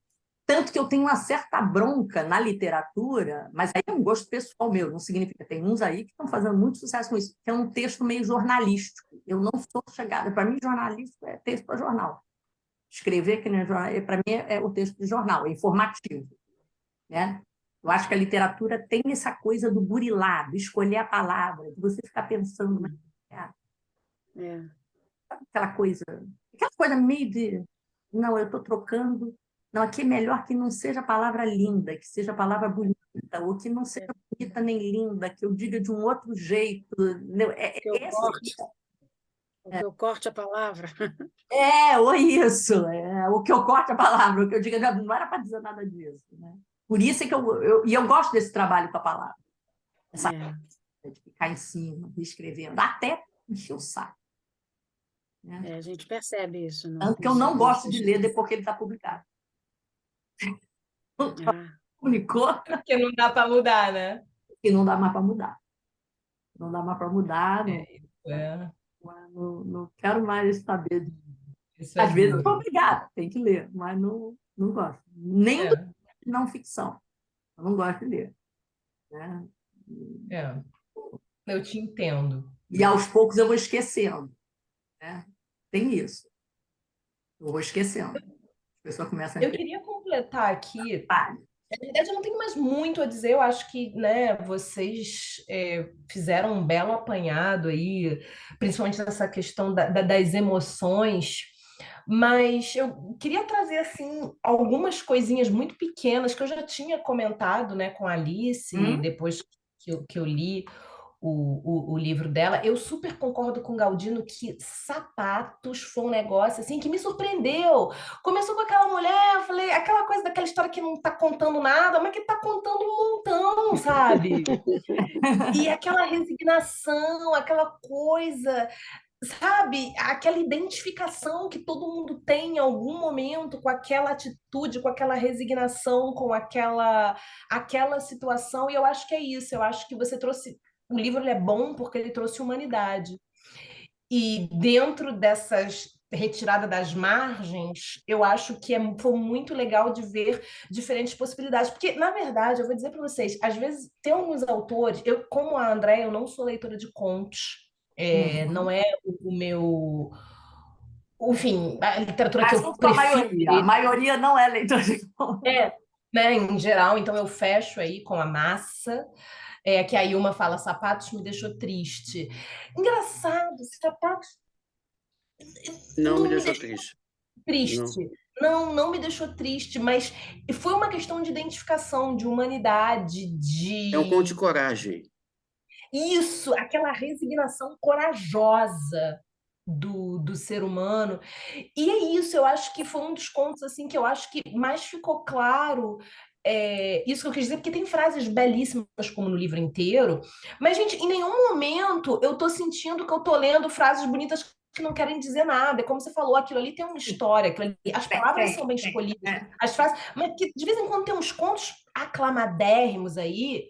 Tanto que eu tenho uma certa bronca na literatura, mas aí é um gosto pessoal meu, não significa. Tem uns aí que estão fazendo muito sucesso com isso, que é um texto meio jornalístico. Eu não sou chegada. Para mim, jornalístico é texto para jornal. Escrever, que nem jornal, para mim, é o texto de jornal, é informativo. Né? Eu acho que a literatura tem essa coisa do burilar, de escolher a palavra, de você ficar pensando. Aquela coisa meio de. Não, eu estou trocando. Não, aqui é melhor que não seja a palavra linda, que seja a palavra bonita, ou que não seja bonita nem linda, que eu diga de um outro jeito. Que eu corte a palavra. Ou isso, o que eu corte a palavra, o que eu diga, não era para dizer nada disso. Né? Por isso é que eu gosto desse trabalho com a palavra. Essa coisa de ficar em cima, escrevendo, até encher o saco. Né? A gente percebe isso. Tanto que eu não gosto de ler depois que ele está publicado. Publicou. Porque não dá para mudar, né? E não dá mais para mudar. Não dá mais para mudar. Não quero mais saber. Às vezes eu estou obrigada, tem que ler, mas não gosto. Nem não ficção. Eu não gosto de ler. Né? Eu te entendo. E aos poucos eu vou esquecendo. Né? Tem isso. Eu vou esquecendo. A pessoa começa a... Eu queria completar aqui. Na verdade, eu não tenho mais muito a dizer. Eu acho que, né, vocês fizeram um belo apanhado aí, principalmente nessa questão das emoções. Mas eu queria trazer assim algumas coisinhas muito pequenas que eu já tinha comentado, né, com a Alice, depois que eu li o livro dela. Eu super concordo com o Galdino que Sapatos foi um negócio assim que me surpreendeu. Começou com aquela mulher, eu falei, aquela coisa daquela história que não está contando nada, mas que está contando um montão, sabe? E aquela resignação, aquela coisa, sabe? Aquela identificação que todo mundo tem em algum momento com aquela atitude, com aquela resignação, com aquela situação. E eu acho que é isso. Eu acho que você trouxe o livro ele é bom porque ele trouxe humanidade. E dentro dessas retirada das margens, eu acho que foi muito legal de ver diferentes possibilidades. Porque, na verdade, eu vou dizer para vocês, às vezes tem alguns autores, eu, como a Andréia, eu não sou leitora de contos, não é o meu. Enfim, a literatura que Mas eu não sou a prefiro maioria. A ler maioria não é leitor de contos. é, né, em geral, então eu fecho aí com a massa. Que a Ilma fala, sapatos me deixou triste. Engraçado, sapatos Não me não me deixou deixou triste. Não. triste. Não, não me deixou triste, mas foi uma questão de identificação, de humanidade, É um conto de de coragem. isso, aquela resignação corajosa do ser humano. E é isso, eu acho que foi um dos contos assim que eu acho que mais ficou claro. Isso que eu quis dizer, porque tem frases belíssimas, como no livro inteiro, mas, gente, em nenhum momento eu tô sentindo que eu tô lendo frases bonitas que não querem dizer nada. É como você falou, aquilo ali tem uma história, aquilo ali, as palavras são bem escolhidas, as frases, mas que de vez em quando tem uns contos aclamadérrimos aí.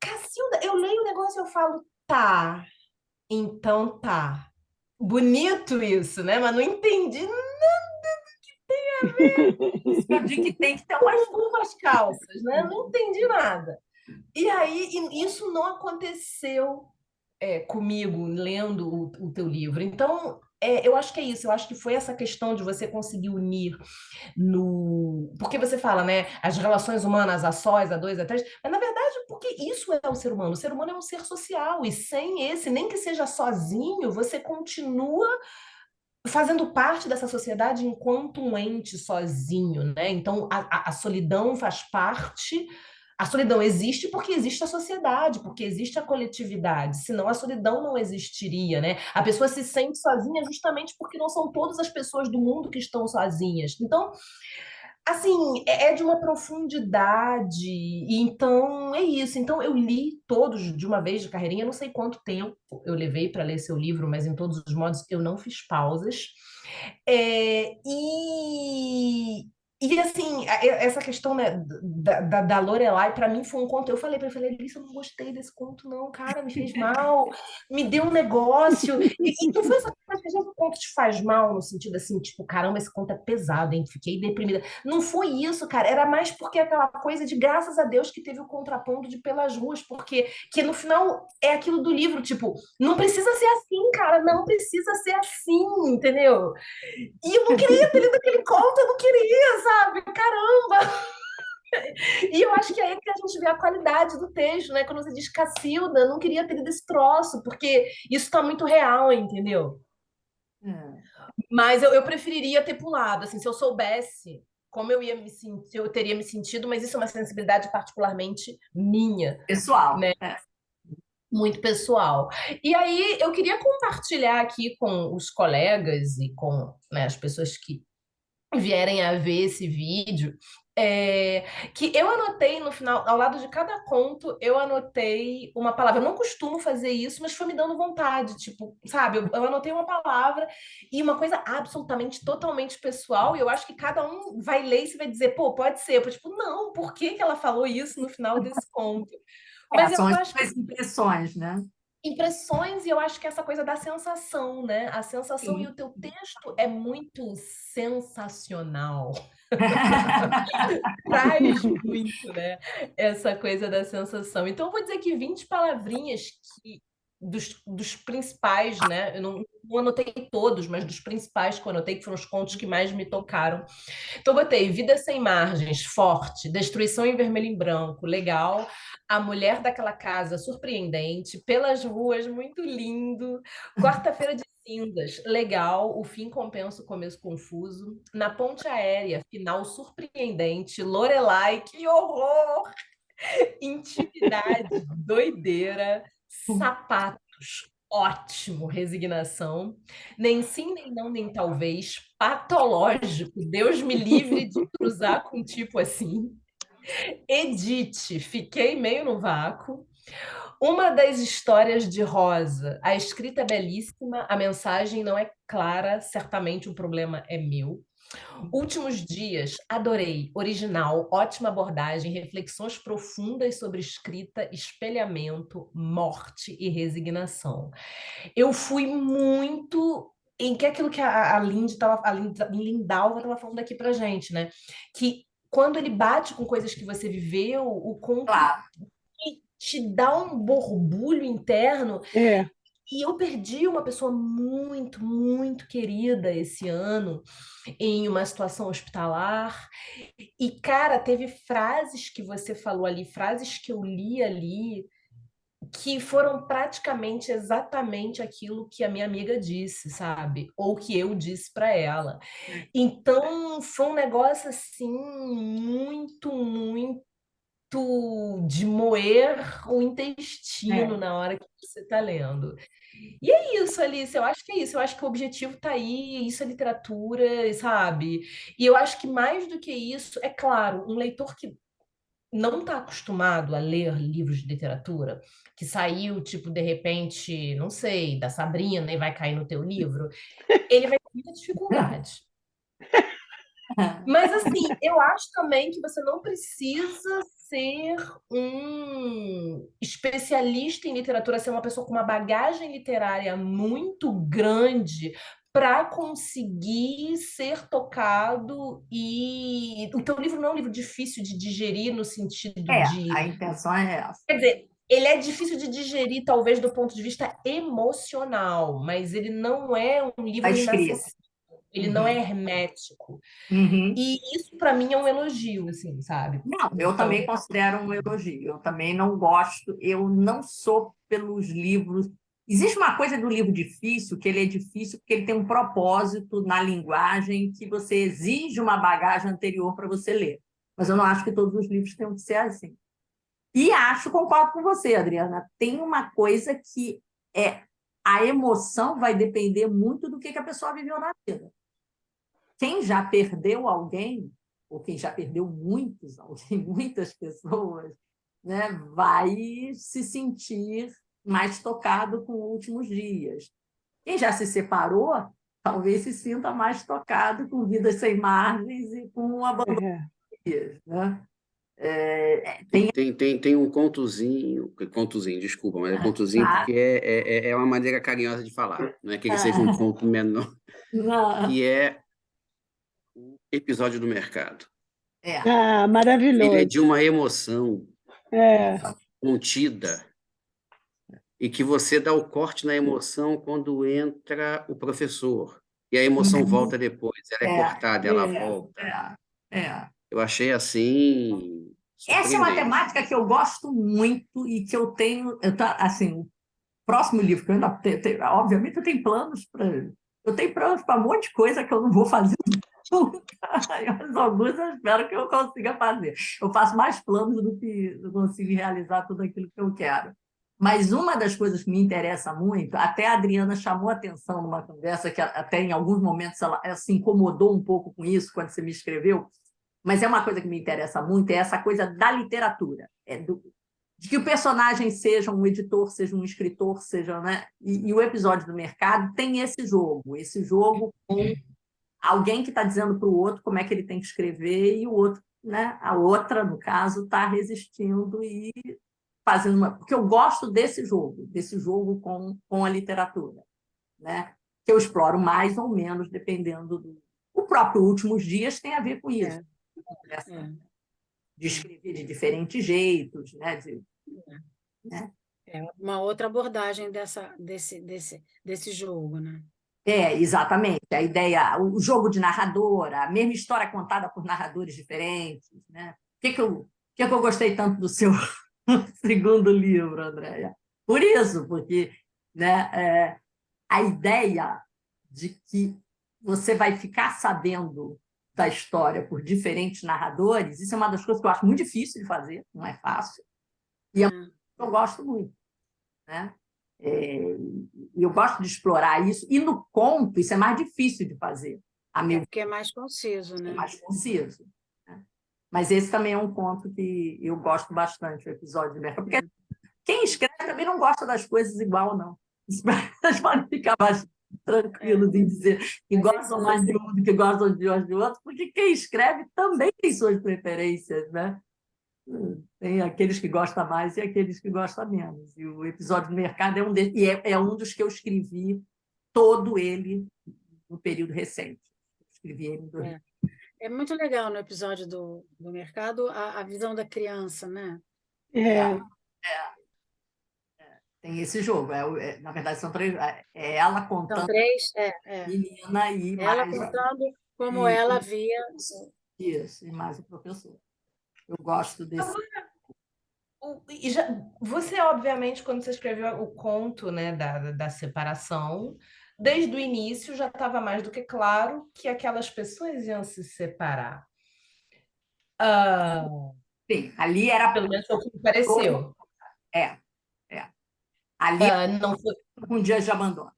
Cacilda, eu leio o negócio e eu falo, tá, então tá. Bonito isso, né? Mas não entendi Isso que eu digo que tem que ter umas. um com as calças, né? Não entendi nada. E aí, isso não aconteceu comigo lendo o teu livro. Então, eu acho que é isso. Eu acho que foi essa questão de você conseguir unir no. Porque você fala, né? As relações humanas a sós, a dois, a três. Mas, na verdade, porque isso é o ser humano. O ser humano é um ser social. E sem esse, nem que seja sozinho, você continua fazendo parte dessa sociedade enquanto um ente sozinho, né? Então, a solidão faz parte. A solidão existe porque existe a sociedade, porque existe a coletividade. Senão a solidão não existiria, né? A pessoa se sente sozinha justamente porque não são todas as pessoas do mundo que estão sozinhas. Então, assim, é de uma profundidade. E então, é isso. Então, eu li todos de uma vez de carreirinha. Não sei quanto tempo eu levei para ler seu livro, mas, em todos os modos, eu não fiz pausas. É, e assim, essa questão, né, da Lorelai, para mim foi um conto. Eu falei para ele, Alice, eu não gostei desse conto, não, cara, me fez mal, me deu um negócio. E não foi essa coisa que às vezes o conto te faz mal, no sentido assim, tipo, caramba, esse conto é pesado, hein? Fiquei deprimida. Não foi isso, cara, era mais porque aquela coisa de graças a Deus que teve o contraponto de Pelas Ruas, porque que no final é aquilo do livro, tipo, não precisa ser assim, cara, não precisa ser assim, entendeu? E eu não queria ter lido aquele conto, eu não queria, sabe? Caramba! E eu acho que é aí que a gente vê a qualidade do texto, né? Quando você diz Cacilda, eu não queria ter lido esse troço, porque isso tá muito real, entendeu? Mas eu preferiria ter pulado, assim, se eu soubesse como eu ia me sentir, eu teria me sentido, mas isso é uma sensibilidade particularmente minha, Pessoal. né? Muito pessoal. E aí eu queria compartilhar aqui com os colegas e com, né, as pessoas que vierem a ver esse vídeo, que eu anotei no final, ao lado de cada conto, eu anotei uma palavra. Eu não costumo fazer isso, mas foi me dando vontade, tipo, sabe? Eu anotei uma palavra e uma coisa absolutamente, totalmente pessoal, e eu acho que cada um vai ler e vai dizer, pô, pode ser. Eu, tipo, não, por que que ela falou isso no final desse conto? Mas eu São as acho que suas impressões, né? impressões, e eu acho que essa coisa da sensação, né? A sensação, e Sim. o teu texto é muito sensacional. Traz muito, né? Essa coisa da sensação. Então, eu vou dizer que 20 palavrinhas dos principais, né? Eu não anotei todos, mas dos principais que eu anotei, que foram os contos que mais me tocaram. Então, eu botei Vida Sem Margens, forte, Destruição em Vermelho e Branco, legal. A Mulher daquela Casa, surpreendente. Pelas Ruas, muito lindo. Quarta-feira de Cinzas, legal. O fim compensa o começo confuso. Na Ponte Aérea, final surpreendente. Lorelai, que horror! Intimidade, doideira. Sapatos, ótimo. Resignação. Nem sim, nem não, nem talvez. Patológico. Deus me livre de cruzar com um tipo assim. Edith, fiquei meio no vácuo. Uma das histórias de Rosa. A escrita é belíssima, a mensagem não é clara, certamente o problema é meu. Últimos Dias, adorei. Original, ótima abordagem, reflexões profundas sobre escrita, espelhamento, morte e resignação. Eu fui muito em que aquilo que a Lindalva estava falando aqui pra gente, né? Que quando ele bate com coisas que você viveu, o conto Claro. te dá um borbulho interno. É, E eu perdi uma pessoa muito, muito querida esse ano em uma situação hospitalar. E, cara, teve frases que você falou ali, frases que eu li ali, que foram praticamente exatamente aquilo que a minha amiga disse, sabe? Ou que eu disse para ela. Então, foi um negócio assim muito, muito de moer o intestino É. na hora que você está lendo. E é isso, Alice, eu acho que é isso. Eu acho que o objetivo está aí, isso é literatura, sabe? E eu acho que mais do que isso, é claro, um leitor que não está acostumado a ler livros de literatura, que saiu, tipo, de repente, não sei, da Sabrina e vai cair no teu livro, ele vai ter muita dificuldade. Mas, assim, eu acho também que você não precisa ser um especialista em literatura, ser uma pessoa com uma bagagem literária muito grande para conseguir ser tocado. E o teu livro não é um livro difícil de digerir no sentido de... A intenção é essa. Quer dizer, ele é difícil de digerir, talvez, do ponto de vista emocional, mas ele não é um A livro escrita. inacessível, ele não é hermético. Uhum. E isso para mim é um elogio, assim, sabe? Não, eu Então, também considero um elogio. Eu também não gosto, eu não sou pelos livros. Existe uma coisa do livro difícil, que ele é difícil porque ele tem um propósito na linguagem que você exige uma bagagem anterior para você ler. Mas eu não acho que todos os livros tenham que ser assim. E acho, concordo com você, Adriana, tem uma coisa que é a emoção vai depender muito do que a pessoa viveu na vida. Quem já perdeu alguém, ou quem já perdeu muitos, muitas pessoas, né, vai se sentir mais tocado com Últimos Dias. Quem já se separou, talvez se sinta mais tocado com Vidas Sem Margens e com o Abandono, né? Tem um contozinho, desculpa, mas é contozinho porque é uma maneira carinhosa de falar, não é que ele seja um conto menor, que é o episódio do mercado. ah, Ele é maravilhoso. de uma emoção É, contida e que você dá o corte na emoção quando entra o professor. E a emoção volta depois, ela é cortada, ela é. volta. É. Eu achei assim Essa é uma surpreendente. temática que eu gosto muito e que eu tenho, assim, o próximo livro que eu ainda obviamente eu tenho planos para um monte de coisa que eu não vou fazer nunca, mas alguns eu espero que eu consiga fazer. Eu faço mais planos do que eu consigo realizar tudo aquilo que eu quero. Mas uma das coisas que me interessa muito, até a Adriana chamou a atenção numa conversa que até em alguns momentos ela se incomodou um pouco com isso quando você me escreveu, mas é uma coisa que me interessa muito, é essa coisa da literatura, de que o personagem seja um editor, seja um escritor, seja, né? E o episódio do mercado tem esse jogo com alguém que está dizendo para o outro como é que ele tem que escrever e o outro, né? A outra, no caso, está resistindo e fazendo uma... Porque eu gosto desse jogo com a literatura, né? Que eu exploro mais ou menos, dependendo do... O próprio Últimos Dias tem a ver com isso. De escrever de diferentes jeitos, né? É uma outra abordagem desse jogo, né? Exatamente. A ideia, o jogo de narradora, a mesma história contada por narradores diferentes, né? Por que eu gostei tanto do seu segundo livro, Andréia? Por isso, porque, né, a ideia de que você vai ficar sabendo da história por diferentes narradores, isso é uma das coisas que eu acho muito difícil de fazer, não é fácil, e eu gosto muito, né? E eu gosto de explorar isso, e no conto isso é mais difícil de fazer. Porque é mais conciso, né? É mais conciso. Né? Mas esse também é um conto que eu gosto bastante, o episódio de mercado, porque quem escreve também não gosta das coisas igual, não. Vocês podem ficar mais tranquilos em dizer que gostam mais de um do que gostam de outro, porque quem escreve também tem suas preferências, né? Tem aqueles que gostam mais e aqueles que gostam menos. E o episódio do mercado é um deles, e é um dos que eu escrevi todo ele no período recente. Escrevi ele em 2000. É muito legal no episódio do mercado a visão da criança, né? É, Tem esse jogo. Na verdade, são três. É ela São contando três, menina e ela mais contando como e- ela via. isso, e mais o professor. Eu gosto desse. Você, obviamente, quando você escreveu o conto, né, da separação, desde o início já estava mais do que claro que aquelas pessoas iam se separar. Ah, Sim, ali era pelo menos foi o que me pareceu. é, é. Ali Não foi, com dias de abandono.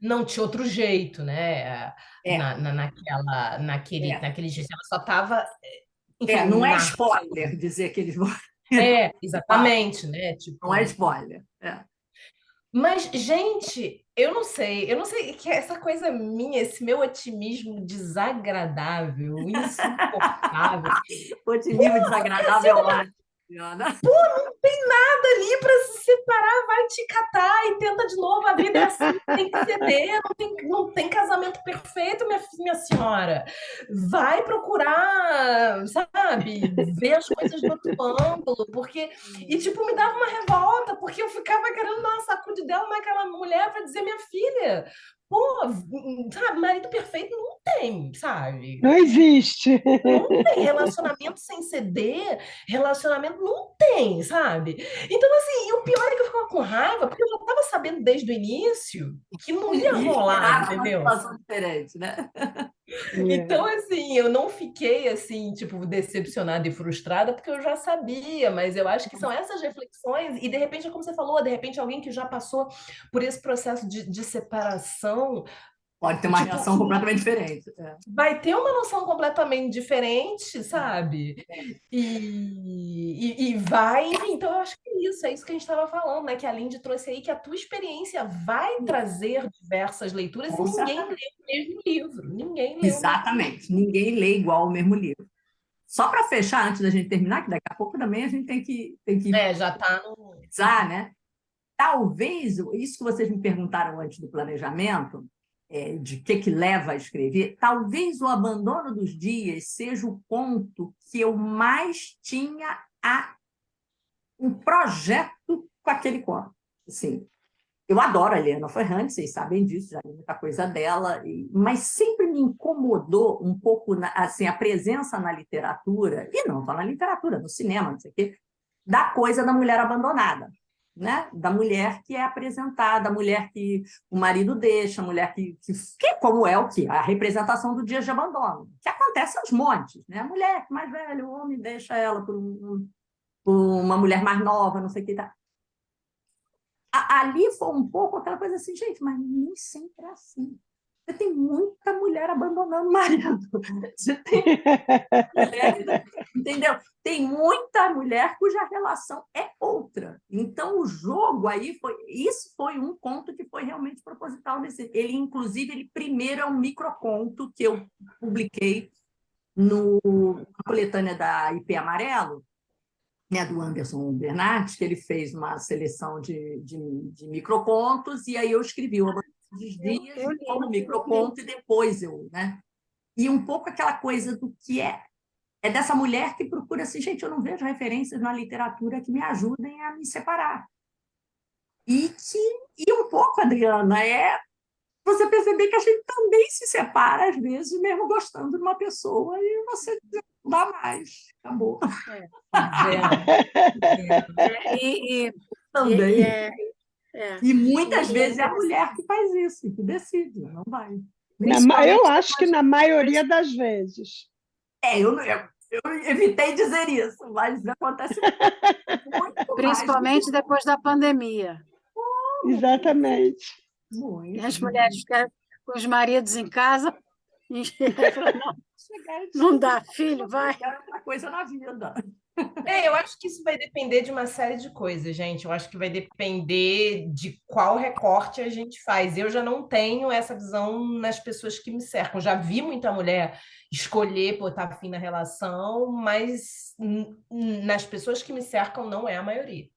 não tinha outro jeito, né? É, é. Naquele jeito. Ela só estava, enfim, Não é spoiler dizer que eles vão. exatamente, né? Não é Tipo, spoiler. mas, gente, eu não sei que essa coisa minha, esse meu otimismo desagradável, insuportável, O otimismo desagradável é ótimo, Diana. ali para se separar, vai te catar e tenta de novo, a vida é assim, tem que ceder, não tem casamento perfeito, minha senhora. Vai procurar, sabe, ver as coisas do outro ângulo, porque... E, tipo, me dava uma revolta, porque eu ficava querendo dar uma sacudidela naquela mulher para dizer, minha filha, pô, sabe, marido perfeito não tem, sabe? não existe. Não tem relacionamento sem ceder, relacionamento não tem, sabe? Então, assim, e o pior é que eu ficava com raiva, porque eu já estava sabendo desde o início que não ia E rolar, esperava uma entendeu? situação diferente, né? Então, assim, eu não fiquei, assim, tipo, decepcionada e frustrada, porque eu já sabia, mas eu acho que são essas reflexões, e de repente, como você falou, de repente alguém que já passou por esse processo de separação, Pode ter uma tipo, reação completamente diferente. vai ter uma noção completamente diferente, sabe? E vai, enfim, então eu acho que é isso que a gente estava falando, né? Que a Lindy trouxe aí que a tua experiência vai trazer diversas leituras e Com ninguém leu certeza. o mesmo livro. Ninguém leu o mesmo livro. Exatamente. Ninguém lê igual o mesmo livro. Só para fechar, antes da gente terminar, que daqui a pouco também a gente tem que Já tá no. finalizar, né? Talvez, isso que vocês me perguntaram antes do planejamento, de que leva a escrever, talvez o abandono dos dias seja o ponto que eu mais tinha um projeto com aquele conto. Assim, eu adoro a Helena Ferrante, vocês sabem disso, já li muita coisa dela, mas sempre me incomodou um pouco assim, a presença na literatura, e não só na literatura, no cinema, não sei o quê, da coisa da mulher abandonada. Né? Da mulher que é apresentada, a mulher que o marido deixa, a mulher que como é a representação do dia de abandono, que acontece aos montes, né? A mulher mais velha, o homem deixa ela por uma mulher mais nova, não sei o que tá. Ali foi um pouco aquela coisa assim, gente, mas nem sempre é assim. Você tem muita mulher abandonando o marido. Você tem mulher, entendeu? Tem muita mulher cuja relação é outra. Então, o jogo aí isso foi um ponto que foi realmente proposital nesse. Inclusive, primeiro é um microconto que eu publiquei na coletânea da IP Amarelo, né, do Anderson Bernardes, que ele fez uma seleção de microcontos, e aí eu escrevi o dos dias como microconto, e depois né? E um pouco aquela coisa do que é dessa mulher que procura assim, gente, eu não vejo referências na literatura que me ajudem a me separar. E um pouco, Adriana, você perceber que a gente também se separa, às vezes, mesmo gostando de uma pessoa, e você não dá mais, acabou. Também. E muitas vezes é a mulher que faz isso, que decide, não vai. Eu acho que na maioria das vezes. Eu evitei dizer isso, mas acontece muito Principalmente depois da pandemia. Exatamente. E as mulheres ficaram com os maridos em casa. Não dá, filho, vai. Outra coisa na vida. Eu acho que isso vai depender de uma série de coisas, gente. Eu acho que vai depender de qual recorte a gente faz. Eu já não tenho essa visão nas pessoas que me cercam. Já vi muita mulher escolher botar fim na relação, mas nas pessoas que me cercam não é a maioria.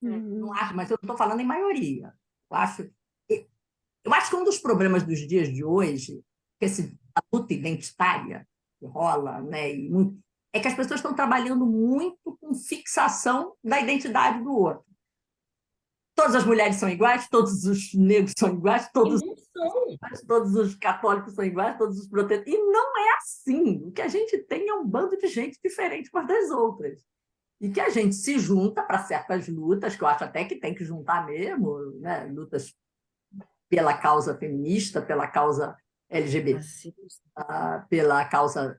Não acho, mas eu estou falando em maioria. Eu acho, eu acho que um dos problemas dos dias de hoje, que a luta identitária que rola, né, é que as pessoas estão trabalhando muito com fixação da identidade do outro. Todas as mulheres são iguais, todos os negros são iguais, todos os católicos são iguais, todos os protestantes. E não é assim. O que a gente tem é um bando de gente diferente umas das outras. E que a gente se junta para certas lutas, que eu acho até que tem que juntar mesmo, né? Lutas pela causa feminista, pela causa LGBT, pela causa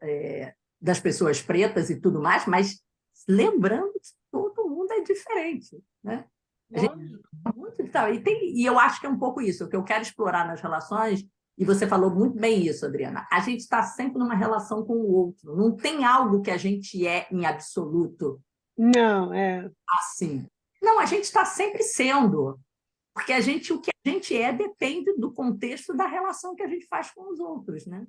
das pessoas pretas e tudo mais, mas lembrando que todo mundo é diferente, né? A gente e eu acho que é um pouco isso, o que eu quero explorar nas relações, e você falou muito bem isso, Adriana, a gente está sempre numa relação com o outro, não tem algo que a gente é em absoluto. Não, assim. Não, a gente está sempre sendo, porque o que a gente é depende do contexto da relação que a gente faz com os outros, né?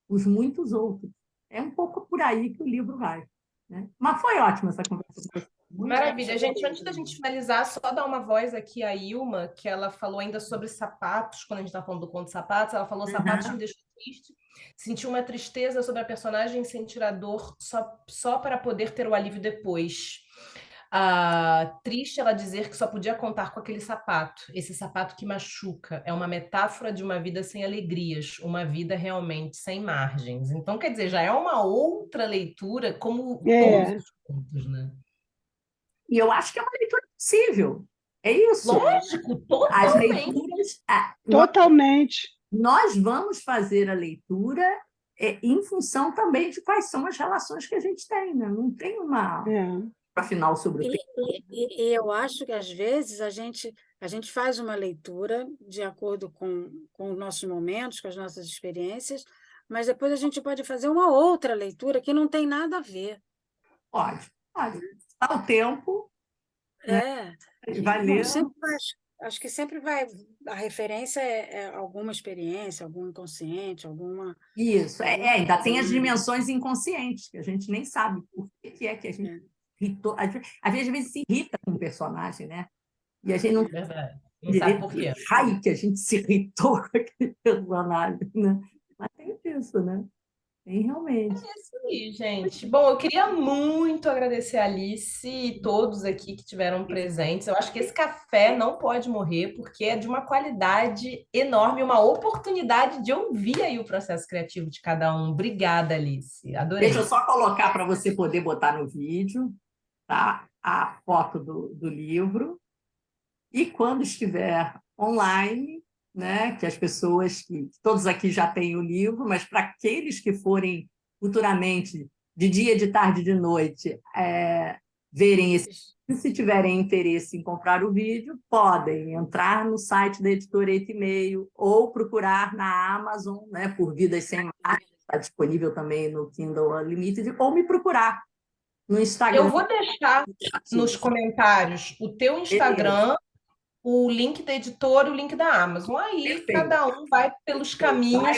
Os muitos outros. É um pouco por aí que o livro vai, né? Mas foi ótima essa conversa. Maravilha, gente. Antes da gente finalizar, só dar uma voz aqui à Ilma, que ela falou ainda sobre sapatos, quando a gente está falando do conto de sapatos, ela falou: sapatos me deixou triste, senti uma tristeza sobre a personagem sentir a dor só para poder ter o alívio depois. Triste ela dizer que só podia contar com aquele sapato, esse sapato que machuca, é uma metáfora de uma vida sem alegrias, uma vida realmente sem margens. Então, quer dizer, já é uma outra leitura, como todos os contos, né? E eu acho que é uma leitura possível. É isso. Lógico, As totalmente. leituras. totalmente. Nós vamos fazer a leitura em função também de quais são as relações que a gente tem, né? Não tem uma final sobre o tema. E eu acho que, às vezes, a gente faz uma leitura de acordo com os nossos momentos, com as nossas experiências, mas depois a gente pode fazer uma outra leitura que não tem nada a ver. Pode. Dá o tempo. Vai ler. Acho que sempre vai. A referência é alguma experiência, algum inconsciente, alguma. Isso, ainda tem as dimensões inconscientes, que a gente nem sabe por que é que a gente irritou. Às vezes se irrita com o personagem, né? E a gente não sabe por quê. Raio que a gente se irritou com aquele personagem, né? Mas tem isso, né? Tem realmente. É isso aí, gente. Bom, eu queria muito agradecer a Alice e todos aqui que tiveram presentes. Eu acho que esse café não pode morrer, porque é de uma qualidade enorme, uma oportunidade de ouvir aí o processo criativo de cada um. Obrigada, Alice. Adorei. Deixa eu só colocar para você poder botar no vídeo, tá? A foto do livro. E quando estiver online, né, que as pessoas, que todos aqui já têm o livro, mas para aqueles que forem futuramente, de dia, de tarde, de noite, verem se tiverem interesse em comprar o vídeo, podem entrar no site da editora E-mail ou procurar na Amazon, né, por Vidas Sem Margens, está disponível também no Kindle Unlimited, ou me procurar no Instagram. Eu vou deixar nos comentários o teu Instagram, o link da editora e o link da Amazon. Aí Perfeito. Cada um vai pelos caminhos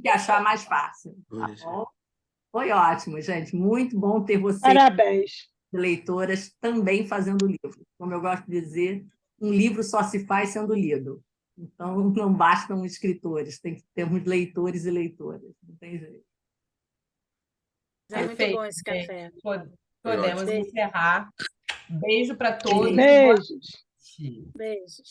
que achar mais fácil. Tá bom? Foi ótimo, gente. Muito bom ter vocês, Parabéns. leitoras, também fazendo livro. Como eu gosto de dizer, um livro só se faz sendo lido. Então, não bastam escritores, tem que termos leitores e leitoras. Não tem jeito. É muito bom esse café. Podemos encerrar. Beijo para todos. Beijos. Beijos.